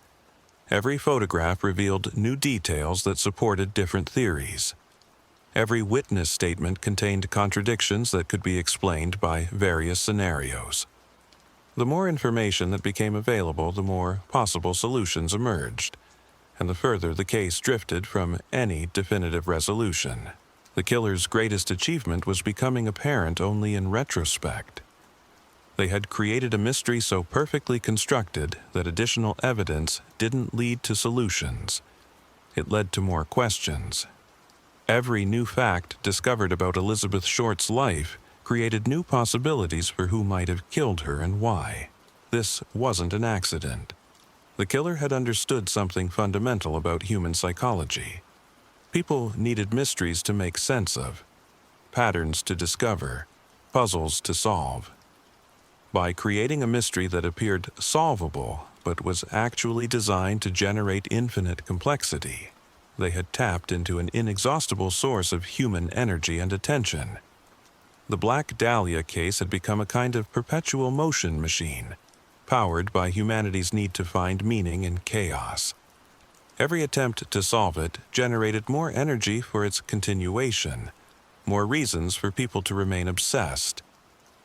Every photograph revealed new details that supported different theories. Every witness statement contained contradictions that could be explained by various scenarios. The more information that became available, the more possible solutions emerged, and the further the case drifted from any definitive resolution. The killer's greatest achievement was becoming apparent only in retrospect. They had created a mystery so perfectly constructed that additional evidence didn't lead to solutions. It led to more questions. Every new fact discovered about Elizabeth Short's life created new possibilities for who might have killed her and why. This wasn't an accident. The killer had understood something fundamental about human psychology. People needed mysteries to make sense of, patterns to discover, puzzles to solve. By creating a mystery that appeared solvable but was actually designed to generate infinite complexity, they had tapped into an inexhaustible source of human energy and attention. The Black Dahlia case had become a kind of perpetual motion machine, powered by humanity's need to find meaning in chaos. Every attempt to solve it generated more energy for its continuation, more reasons for people to remain obsessed,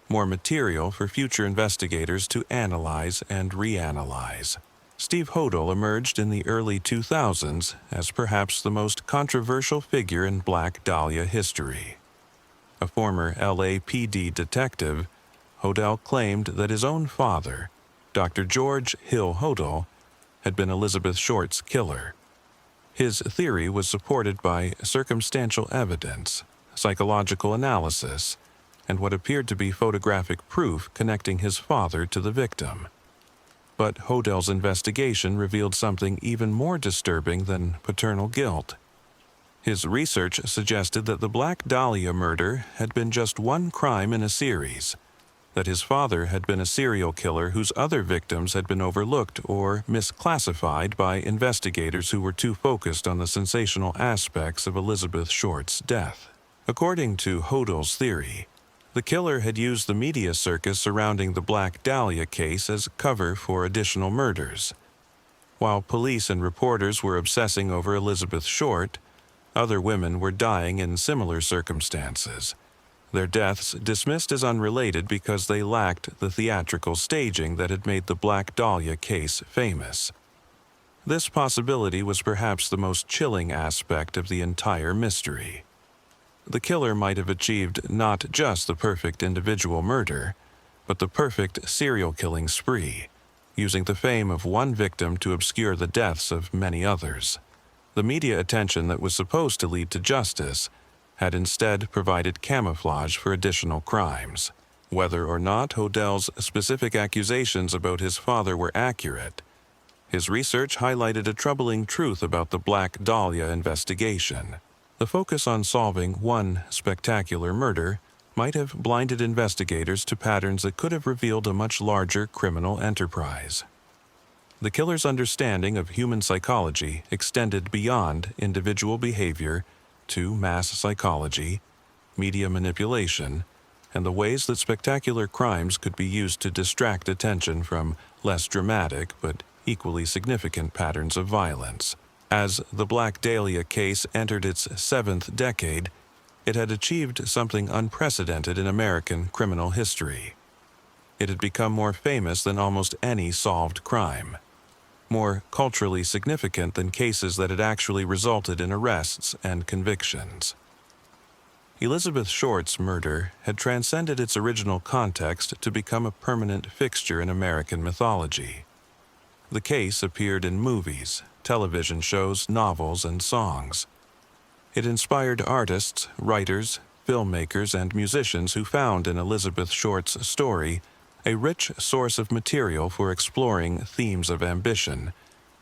more material for future investigators to analyze and reanalyze. Steve Hodel emerged in the early 2000s as perhaps the most controversial figure in Black Dahlia history. A former LAPD detective, Hodel claimed that his own father, Dr. George Hill Hodel, had been Elizabeth Short's killer. His theory was supported by circumstantial evidence, psychological analysis, and what appeared to be photographic proof connecting his father to the victim. But Hodel's investigation revealed something even more disturbing than paternal guilt. His research suggested that the Black Dahlia murder had been just one crime in a series, that his father had been a serial killer whose other victims had been overlooked or misclassified by investigators who were too focused on the sensational aspects of Elizabeth Short's death. According to Hodel's theory, the killer had used the media circus surrounding the Black Dahlia case as cover for additional murders. While police and reporters were obsessing over Elizabeth Short, other women were dying in similar circumstances, their deaths dismissed as unrelated because they lacked the theatrical staging that had made the Black Dahlia case famous. This possibility was perhaps the most chilling aspect of the entire mystery. The killer might have achieved not just the perfect individual murder, but the perfect serial killing spree, using the fame of one victim to obscure the deaths of many others. The media attention that was supposed to lead to justice had instead provided camouflage for additional crimes. Whether or not Hodel's specific accusations about his father were accurate, his research highlighted a troubling truth about the Black Dahlia investigation. The focus on solving one spectacular murder might have blinded investigators to patterns that could have revealed a much larger criminal enterprise. The killer's understanding of human psychology extended beyond individual behavior to mass psychology, media manipulation, and the ways that spectacular crimes could be used to distract attention from less dramatic but equally significant patterns of violence. As the Black Dahlia case entered its seventh decade, it had achieved something unprecedented in American criminal history. It had become more famous than almost any solved crime, more culturally significant than cases that had actually resulted in arrests and convictions. Elizabeth Short's murder had transcended its original context to become a permanent fixture in American mythology. The case appeared in movies, television shows, novels, and songs. It inspired artists, writers, filmmakers, and musicians who found in Elizabeth Short's story a rich source of material for exploring themes of ambition,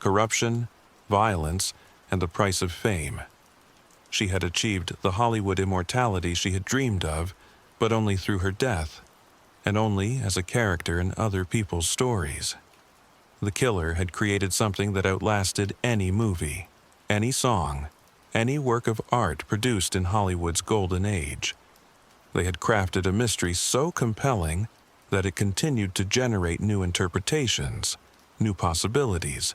corruption, violence, and the price of fame. She had achieved the Hollywood immortality she had dreamed of, but only through her death, and only as a character in other people's stories. The killer had created something that outlasted any movie, any song, any work of art produced in Hollywood's golden age. They had crafted a mystery so compelling that it continued to generate new interpretations, new possibilities,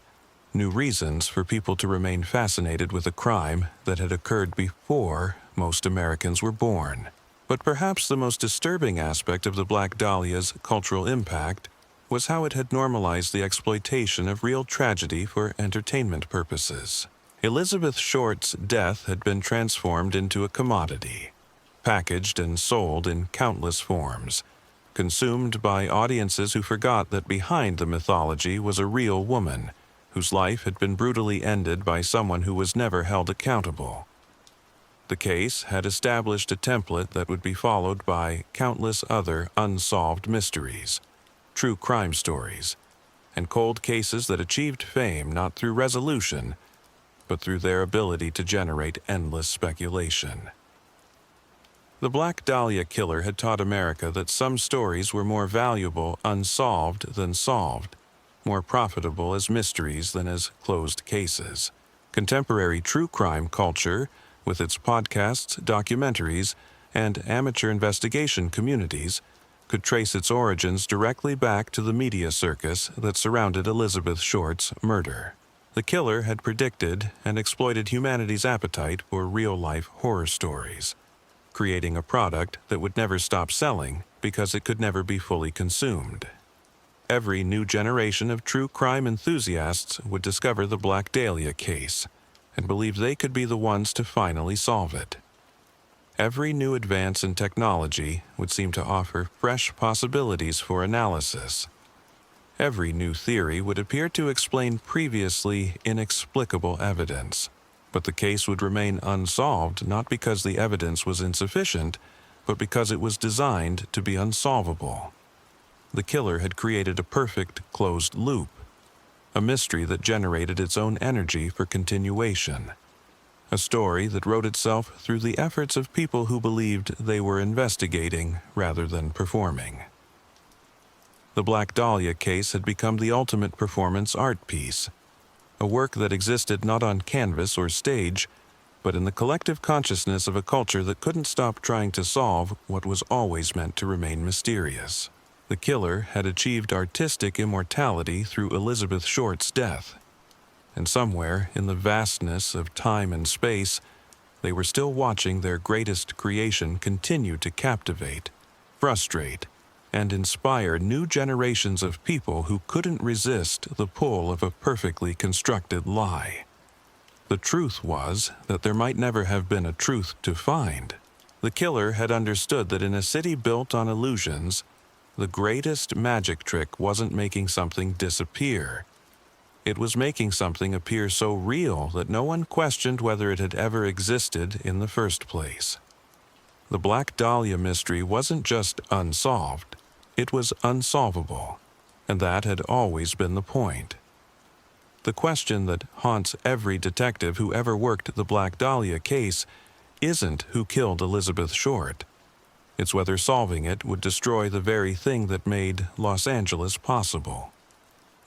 new reasons for people to remain fascinated with a crime that had occurred before most Americans were born. But perhaps the most disturbing aspect of the Black Dahlia's cultural impact was how it had normalized the exploitation of real tragedy for entertainment purposes. Elizabeth Short's death had been transformed into a commodity, packaged and sold in countless forms, consumed by audiences who forgot that behind the mythology was a real woman whose life had been brutally ended by someone who was never held accountable. The case had established a template that would be followed by countless other unsolved mysteries, true crime stories, and cold cases that achieved fame not through resolution, but through their ability to generate endless speculation. The Black Dahlia killer had taught America that some stories were more valuable unsolved than solved, more profitable as mysteries than as closed cases. Contemporary true crime culture, with its podcasts, documentaries, and amateur investigation communities, could trace its origins directly back to the media circus that surrounded Elizabeth Short's murder. The killer had predicted and exploited humanity's appetite for real-life horror stories, creating a product that would never stop selling because it could never be fully consumed. Every new generation of true crime enthusiasts would discover the Black Dahlia case and believe they could be the ones to finally solve it. Every new advance in technology would seem to offer fresh possibilities for analysis. Every new theory would appear to explain previously inexplicable evidence, but the case would remain unsolved not because the evidence was insufficient, but because it was designed to be unsolvable. The killer had created a perfect closed loop, a mystery that generated its own energy for continuation, a story that wrote itself through the efforts of people who believed they were investigating rather than performing. The Black Dahlia case had become the ultimate performance art piece, a work that existed not on canvas or stage, but in the collective consciousness of a culture that couldn't stop trying to solve what was always meant to remain mysterious. The killer had achieved artistic immortality through Elizabeth Short's death, and somewhere in the vastness of time and space, they were still watching their greatest creation continue to captivate, frustrate, and inspire new generations of people who couldn't resist the pull of a perfectly constructed lie. The truth was that there might never have been a truth to find. The killer had understood that in a city built on illusions, the greatest magic trick wasn't making something disappear. It was making something appear so real that no one questioned whether it had ever existed in the first place. The Black Dahlia mystery wasn't just unsolved, it was unsolvable, and that had always been the point. The question that haunts every detective who ever worked the Black Dahlia case isn't who killed Elizabeth Short. It's whether solving it would destroy the very thing that made Los Angeles possible.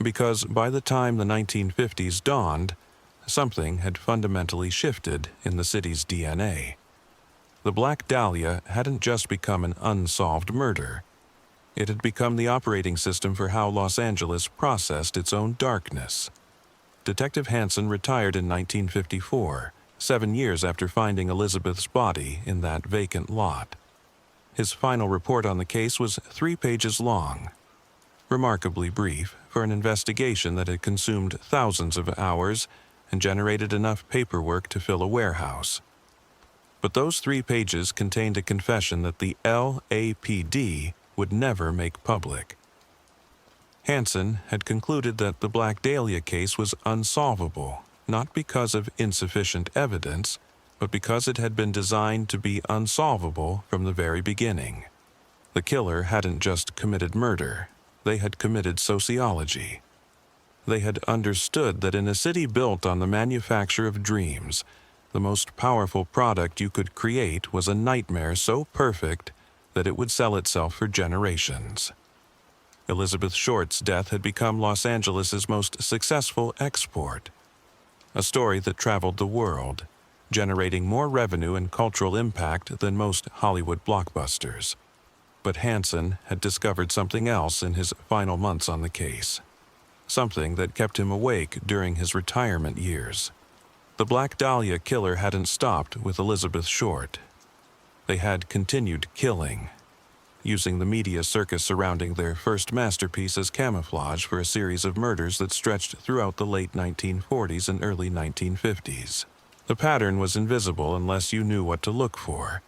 because by the time the 1950s dawned, something had fundamentally shifted in the city's DNA. The Black Dahlia hadn't just become an unsolved murder. It had become the operating system for how Los Angeles processed its own darkness. Detective Hansen retired in 1954, 7 years after finding Elizabeth's body in that vacant lot. His final report on the case was 3 pages long, remarkably brief for an investigation that had consumed thousands of hours and generated enough paperwork to fill a warehouse. But those 3 pages contained a confession that the LAPD would never make public. Hansen had concluded that the Black Dahlia case was unsolvable, not because of insufficient evidence, but because it had been designed to be unsolvable from the very beginning. The killer hadn't just committed murder, they had committed sociology. They had understood that in a city built on the manufacture of dreams, the most powerful product you could create was a nightmare so perfect that it would sell itself for generations. Elizabeth Short's death had become Los Angeles's most successful export, a story that traveled the world, generating more revenue and cultural impact than most Hollywood blockbusters. But Hansen had discovered something else in his final months on the case, something that kept him awake during his retirement years. The Black Dahlia killer hadn't stopped with Elizabeth Short. They had continued killing, using the media circus surrounding their first masterpiece as camouflage for a series of murders that stretched throughout the late 1940s and early 1950s. The pattern was invisible unless you knew what to look for,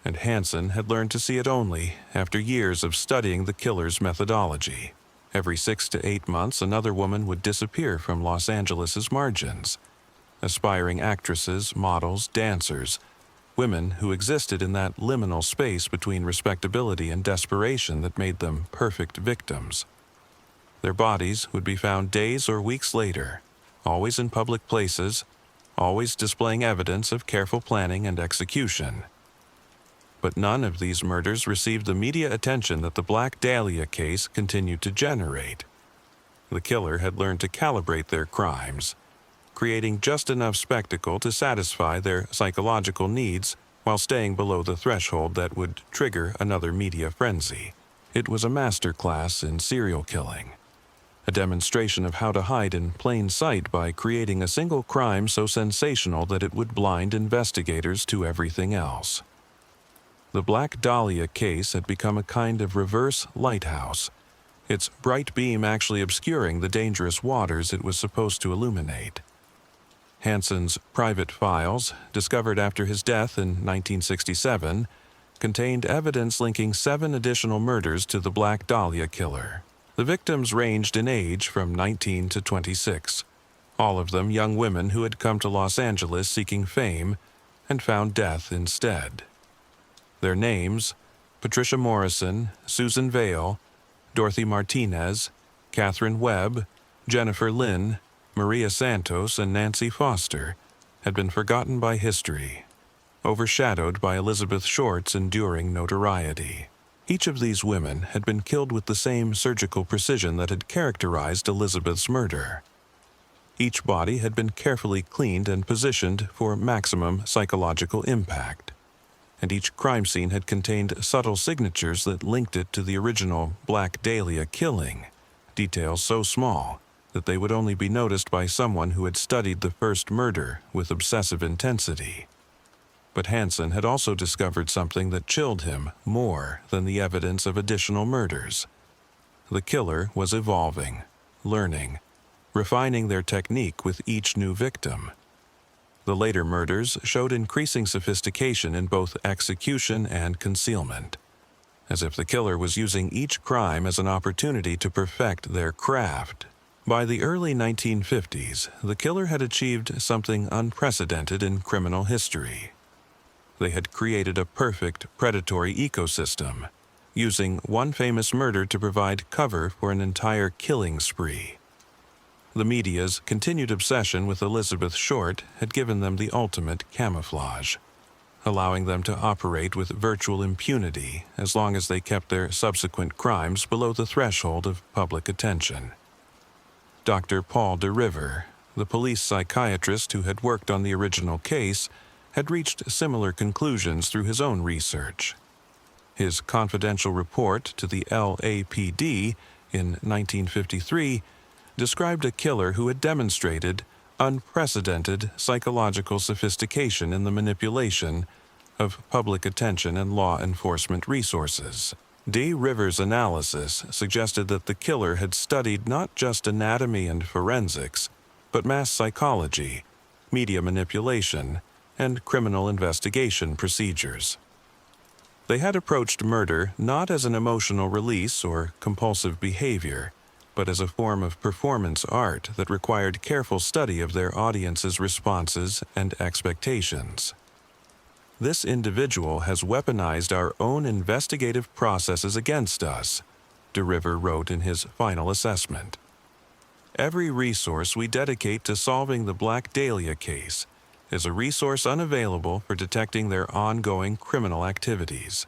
and Hansen had learned to see it only after years of studying the killer's methodology. Every 6 to 8 months, another woman would disappear from Los Angeles's margins. Aspiring actresses, models, dancers, women who existed in that liminal space between respectability and desperation that made them perfect victims. Their bodies would be found days or weeks later, always in public places, always displaying evidence of careful planning and execution. But none of these murders received the media attention that the Black Dahlia case continued to generate. The killer had learned to calibrate their crimes, creating just enough spectacle to satisfy their psychological needs while staying below the threshold that would trigger another media frenzy. It was a masterclass in serial killing, a demonstration of how to hide in plain sight by creating a single crime so sensational that it would blind investigators to everything else. The Black Dahlia case had become a kind of reverse lighthouse, its bright beam actually obscuring the dangerous waters it was supposed to illuminate. Hansen's private files, discovered after his death in 1967, contained evidence linking 7 additional murders to the Black Dahlia killer. The victims ranged in age from 19 to 26, all of them young women who had come to Los Angeles seeking fame and found death instead. Their names: Patricia Morrison, Susan Vale, Dorothy Martinez, Catherine Webb, Jennifer Lynn, Maria Santos, and Nancy Foster, had been forgotten by history, overshadowed by Elizabeth Short's enduring notoriety. Each of these women had been killed with the same surgical precision that had characterized Elizabeth's murder. Each body had been carefully cleaned and positioned for maximum psychological impact, and each crime scene had contained subtle signatures that linked it to the original Black Dahlia killing, details so small that they would only be noticed by someone who had studied the first murder with obsessive intensity. But Hansen had also discovered something that chilled him more than the evidence of additional murders. The killer was evolving, learning, refining their technique with each new victim. The later murders showed increasing sophistication in both execution and concealment, as if the killer was using each crime as an opportunity to perfect their craft. By the early 1950s, the killer had achieved something unprecedented in criminal history. They had created a perfect predatory ecosystem, using one famous murder to provide cover for an entire killing spree. The media's continued obsession with Elizabeth Short had given them the ultimate camouflage, allowing them to operate with virtual impunity as long as they kept their subsequent crimes below the threshold of public attention. Dr. Paul de River, the police psychiatrist who had worked on the original case, had reached similar conclusions through his own research. His confidential report to the LAPD in 1953 described a killer who had demonstrated unprecedented psychological sophistication in the manipulation of public attention and law enforcement resources. De River's analysis suggested that the killer had studied not just anatomy and forensics, but mass psychology, media manipulation, and criminal investigation procedures. They had approached murder not as an emotional release or compulsive behavior, but as a form of performance art that required careful study of their audience's responses and expectations. This individual has weaponized our own investigative processes against us, de River wrote in his final assessment. Every resource we dedicate to solving the Black Dahlia case is a resource unavailable for detecting their ongoing criminal activities.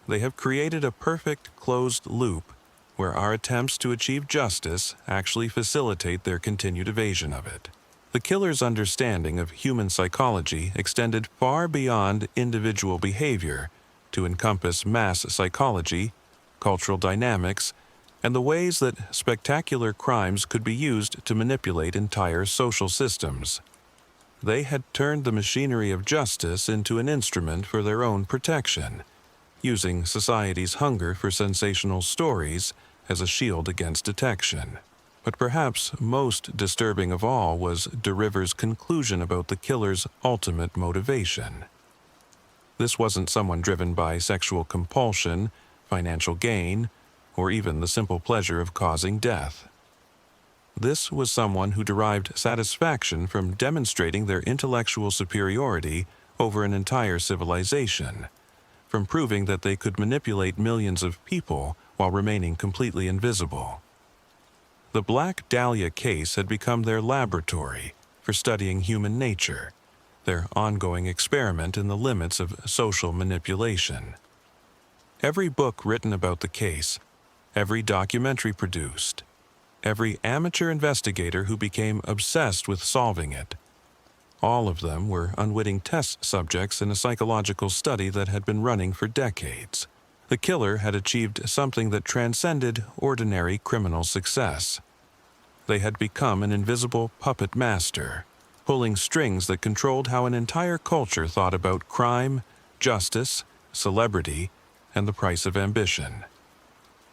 They have created a perfect closed loop where our attempts to achieve justice actually facilitate their continued evasion of it. The killer's understanding of human psychology extended far beyond individual behavior to encompass mass psychology, cultural dynamics, and the ways that spectacular crimes could be used to manipulate entire social systems. They had turned the machinery of justice into an instrument for their own protection, using society's hunger for sensational stories as a shield against detection. But perhaps most disturbing of all was de River's conclusion about the killer's ultimate motivation. This wasn't someone driven by sexual compulsion, financial gain, or even the simple pleasure of causing death. This was someone who derived satisfaction from demonstrating their intellectual superiority over an entire civilization, from proving that they could manipulate millions of people while remaining completely invisible. The Black Dahlia case had become their laboratory for studying human nature, their ongoing experiment in the limits of social manipulation. Every book written about the case, every documentary produced, every amateur investigator who became obsessed with solving it, all of them were unwitting test subjects in a psychological study that had been running for decades. The killer had achieved something that transcended ordinary criminal success. They had become an invisible puppet master, pulling strings that controlled how an entire culture thought about crime, justice, celebrity, and the price of ambition.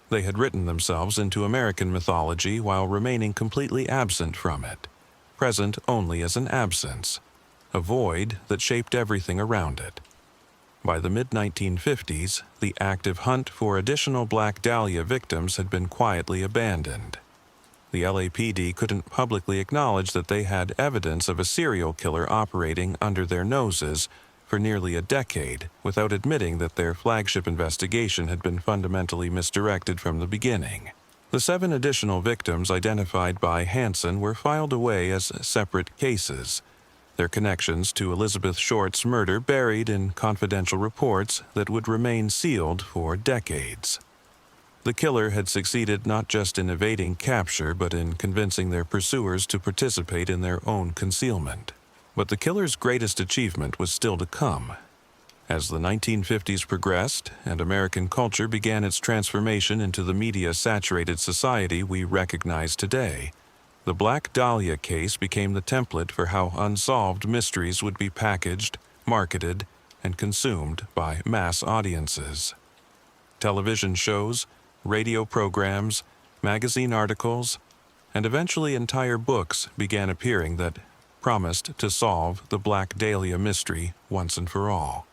They had written themselves into American mythology while remaining completely absent from it, present only as an absence, a void that shaped everything around it. By the mid-1950s, the active hunt for additional Black Dahlia victims had been quietly abandoned. The LAPD couldn't publicly acknowledge that they had evidence of a serial killer operating under their noses for nearly a decade without admitting that their flagship investigation had been fundamentally misdirected from the beginning. The 7 additional victims identified by Hansen were filed away as separate cases, their connections to Elizabeth Short's murder buried in confidential reports that would remain sealed for decades. The killer had succeeded not just in evading capture but in convincing their pursuers to participate in their own concealment. But the killer's greatest achievement was still to come. As the 1950s progressed and American culture began its transformation into the media-saturated society we recognize today, the Black Dahlia case became the template for how unsolved mysteries would be packaged, marketed, and consumed by mass audiences. Television shows, radio programs, magazine articles, and eventually entire books began appearing that promised to solve the Black Dahlia mystery once and for all.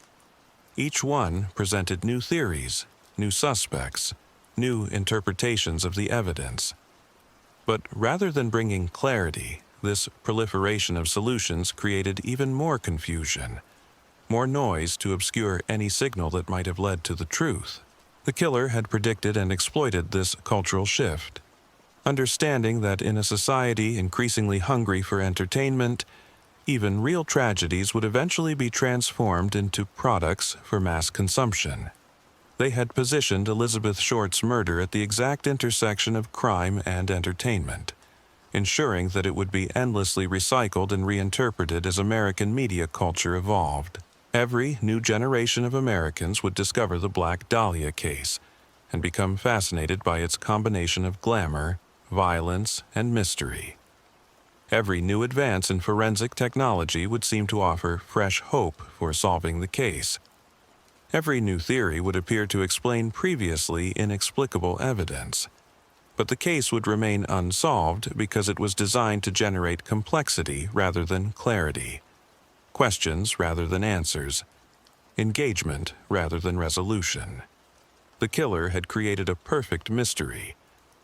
Each one presented new theories, new suspects, new interpretations of the evidence. But rather than bringing clarity, this proliferation of solutions created even more confusion, more noise to obscure any signal that might have led to the truth. The killer had predicted and exploited this cultural shift, understanding that in a society increasingly hungry for entertainment, even real tragedies would eventually be transformed into products for mass consumption. They had positioned Elizabeth Short's murder at the exact intersection of crime and entertainment, ensuring that it would be endlessly recycled and reinterpreted as American media culture evolved. Every new generation of Americans would discover the Black Dahlia case and become fascinated by its combination of glamour, violence, and mystery. Every new advance in forensic technology would seem to offer fresh hope for solving the case. Every new theory would appear to explain previously inexplicable evidence. But the case would remain unsolved because it was designed to generate complexity rather than clarity, questions rather than answers, engagement rather than resolution. The killer had created a perfect mystery,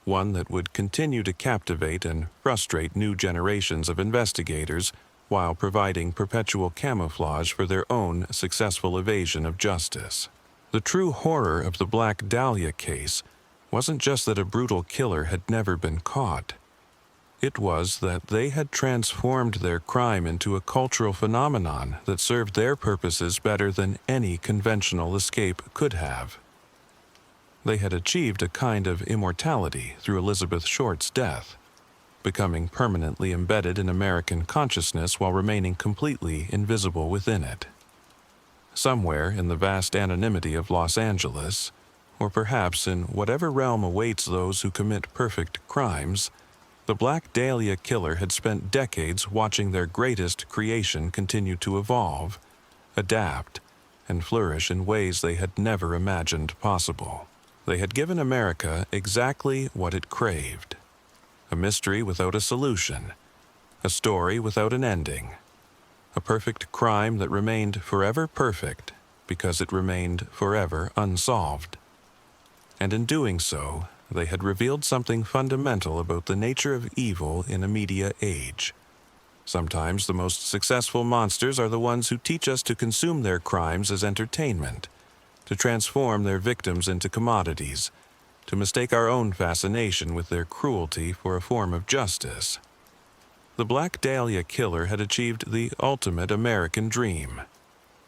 one that would continue to captivate and frustrate new generations of investigators while providing perpetual camouflage for their own successful evasion of justice. The true horror of the Black Dahlia case wasn't just that a brutal killer had never been caught. It was that they had transformed their crime into a cultural phenomenon that served their purposes better than any conventional escape could have. They had achieved a kind of immortality through Elizabeth Short's death, becoming permanently embedded in American consciousness while remaining completely invisible within it. Somewhere in the vast anonymity of Los Angeles, or perhaps in whatever realm awaits those who commit perfect crimes, the Black Dahlia killer had spent decades watching their greatest creation continue to evolve, adapt, and flourish in ways they had never imagined possible. They had given America exactly what it craved: a mystery without a solution, a story without an ending, a perfect crime that remained forever perfect because it remained forever unsolved. And in doing so, they had revealed something fundamental about the nature of evil in a media age. Sometimes the most successful monsters are the ones who teach us to consume their crimes as entertainment, to transform their victims into commodities, to mistake our own fascination with their cruelty for a form of justice. The Black Dahlia killer had achieved the ultimate American dream.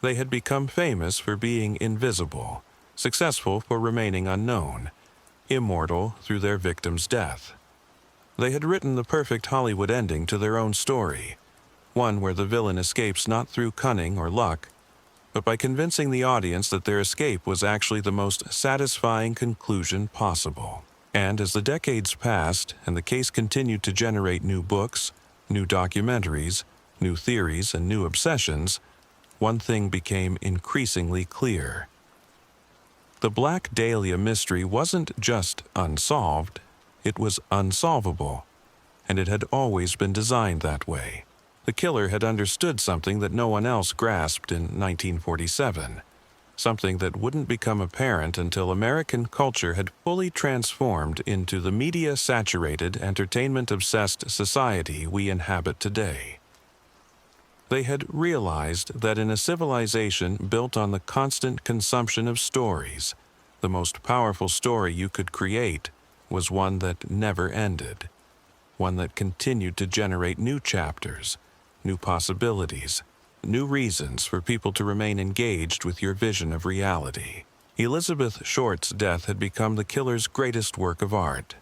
They had become famous for being invisible, successful for remaining unknown, immortal through their victim's death. They had written the perfect Hollywood ending to their own story, one where the villain escapes not through cunning or luck, but by convincing the audience that their escape was actually the most satisfying conclusion possible. And as the decades passed and the case continued to generate new books, new documentaries, new theories, and new obsessions, one thing became increasingly clear. The Black Dahlia mystery wasn't just unsolved, it was unsolvable, and it had always been designed that way. The killer had understood something that no one else grasped in 1947, something that wouldn't become apparent until American culture had fully transformed into the media-saturated, entertainment-obsessed society we inhabit today. They had realized that in a civilization built on the constant consumption of stories, the most powerful story you could create was one that never ended, one that continued to generate new chapters, new possibilities, new reasons for people to remain engaged with your vision of reality. Elizabeth Short's death had become the killer's greatest work of art,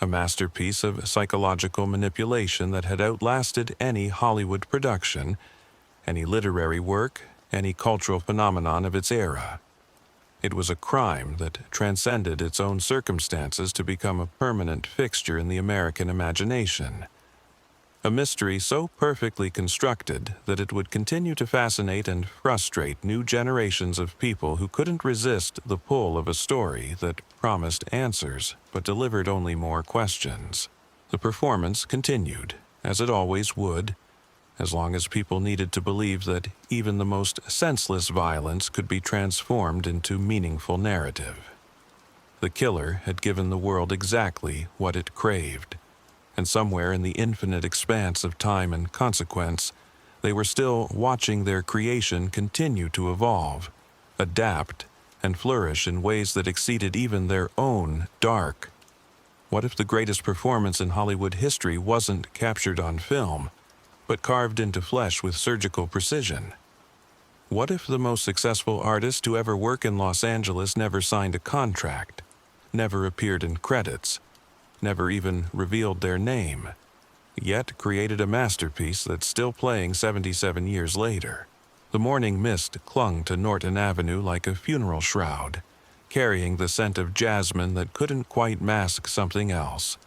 a masterpiece of psychological manipulation that had outlasted any Hollywood production, any literary work, any cultural phenomenon of its era. It was a crime that transcended its own circumstances to become a permanent fixture in the American imagination. A mystery so perfectly constructed that it would continue to fascinate and frustrate new generations of people who couldn't resist the pull of a story that promised answers but delivered only more questions. The performance continued, as it always would, as long as people needed to believe that even the most senseless violence could be transformed into meaningful narrative. The killer had given the world exactly what it craved, and somewhere in the infinite expanse of time and consequence, they were still watching their creation continue to evolve, adapt, and flourish in ways that exceeded even their own dark. What if the greatest performance in Hollywood history wasn't captured on film, but carved into flesh with surgical precision? What if the most successful artist to ever work in Los Angeles never signed a contract, never appeared in credits, never even revealed their name, yet created a masterpiece that's still playing 77 years later. The morning mist clung to Norton Avenue like a funeral shroud, carrying the scent of jasmine that couldn't quite mask something else.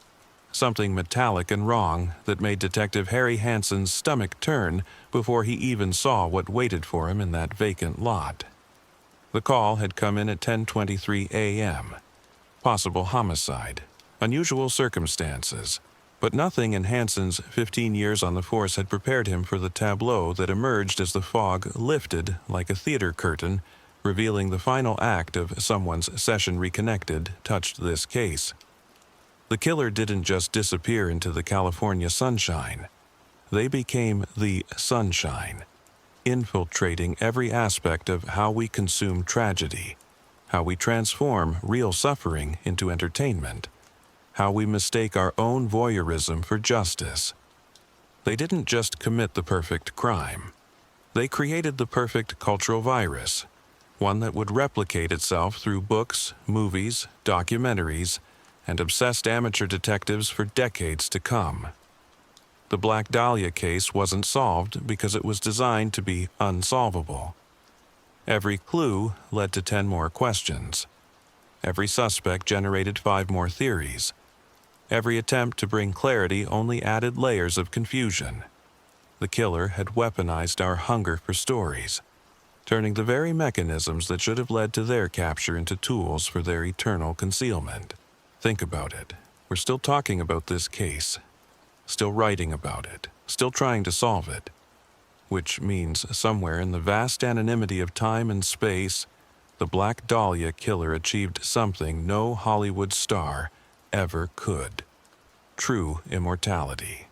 Something metallic and wrong that made Detective Harry Hanson's stomach turn before he even saw what waited for him in that vacant lot. The call had come in at 10:23 a.m. Possible homicide, unusual circumstances, but nothing in Hanson's 15 years on the force had prepared him for the tableau that emerged as the fog lifted like a theater curtain, revealing the final act of Someone's Session Reconnected touched this case. The killer didn't just disappear into the California sunshine. They became the sunshine, infiltrating every aspect of how we consume tragedy, how we transform real suffering into entertainment, how we mistake our own voyeurism for justice. They didn't just commit the perfect crime. They created the perfect cultural virus, one that would replicate itself through books, movies, documentaries, and obsessed amateur detectives for decades to come. The Black Dahlia case wasn't solved because it was designed to be unsolvable. Every clue led to 10 more questions. Every suspect generated 5 more theories. Every attempt to bring clarity only added layers of confusion. The killer had weaponized our hunger for stories, turning the very mechanisms that should have led to their capture into tools for their eternal concealment. Think about it. We're still talking about this case, still writing about it, still trying to solve it, which means somewhere in the vast anonymity of time and space, the Black Dahlia killer achieved something no Hollywood star ever could: true immortality.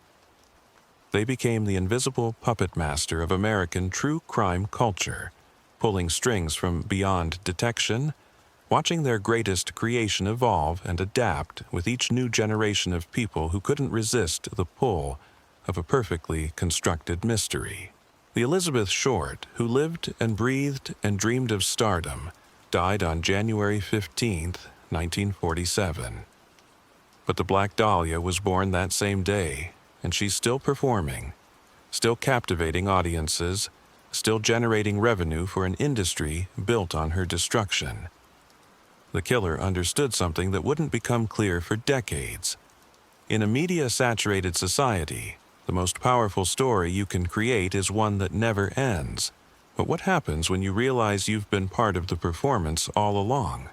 They became the invisible puppet master of American true crime culture, pulling strings from beyond detection, watching their greatest creation evolve and adapt with each new generation of people who couldn't resist the pull of a perfectly constructed mystery. The Elizabeth Short, who lived and breathed and dreamed of stardom, died on January 15, 1947. But the Black Dahlia was born that same day, and she's still performing, still captivating audiences, still generating revenue for an industry built on her destruction. The killer understood something that wouldn't become clear for decades. In a media-saturated society, the most powerful story you can create is one that never ends. But what happens when you realize you've been part of the performance all along?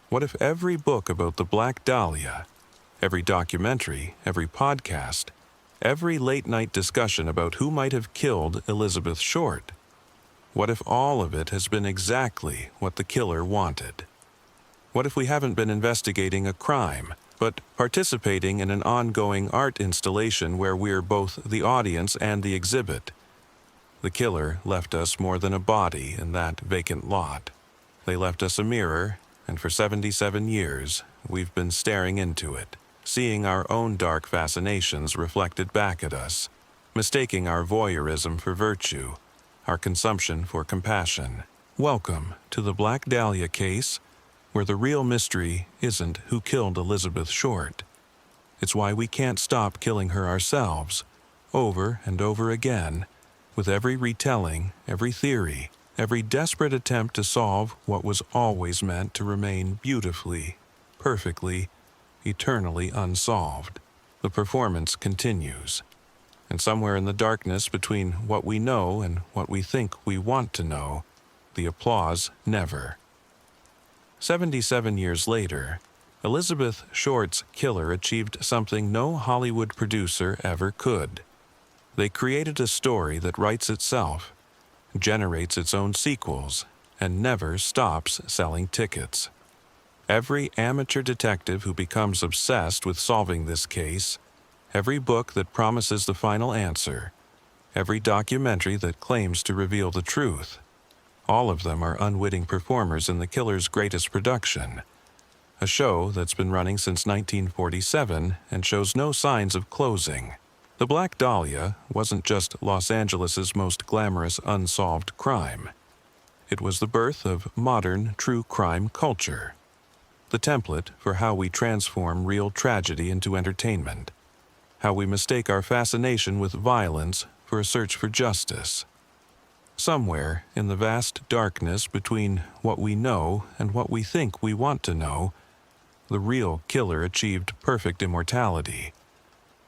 What if every book about the Black Dahlia, every documentary, every podcast, every late-night discussion about who might have killed Elizabeth Short, what if all of it has been exactly what the killer wanted? What if we haven't been investigating a crime, but participating in an ongoing art installation where we're both the audience and the exhibit? The killer left us more than a body in that vacant lot. They left us a mirror, and for 77 years, we've been staring into it, seeing our own dark fascinations reflected back at us, mistaking our voyeurism for virtue, our consumption for compassion. Welcome to the Black Dahlia case, where the real mystery isn't who killed Elizabeth Short. It's why we can't stop killing her ourselves, over and over again, with every retelling, every theory, every desperate attempt to solve what was always meant to remain beautifully, perfectly, eternally unsolved. The performance continues, and somewhere in the darkness between what we know and what we think we want to know, the applause never. 77 years later, Elizabeth Short's killer achieved something no Hollywood producer ever could. They created a story that writes itself, generates its own sequels, and never stops selling tickets. Every amateur detective who becomes obsessed with solving this case, every book that promises the final answer, every documentary that claims to reveal the truth, all of them are unwitting performers in the killer's greatest production, a show that's been running since 1947 and shows no signs of closing. The Black Dahlia wasn't just Los Angeles's most glamorous unsolved crime. It was the birth of modern true crime culture, the template for how we transform real tragedy into entertainment, how we mistake our fascination with violence for a search for justice. Somewhere in the vast darkness between what we know and what we think we want to know, the real killer achieved perfect immortality.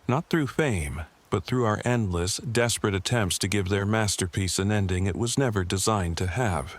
Not through fame, but through our endless, desperate attempts to give their masterpiece an ending it was never designed to have.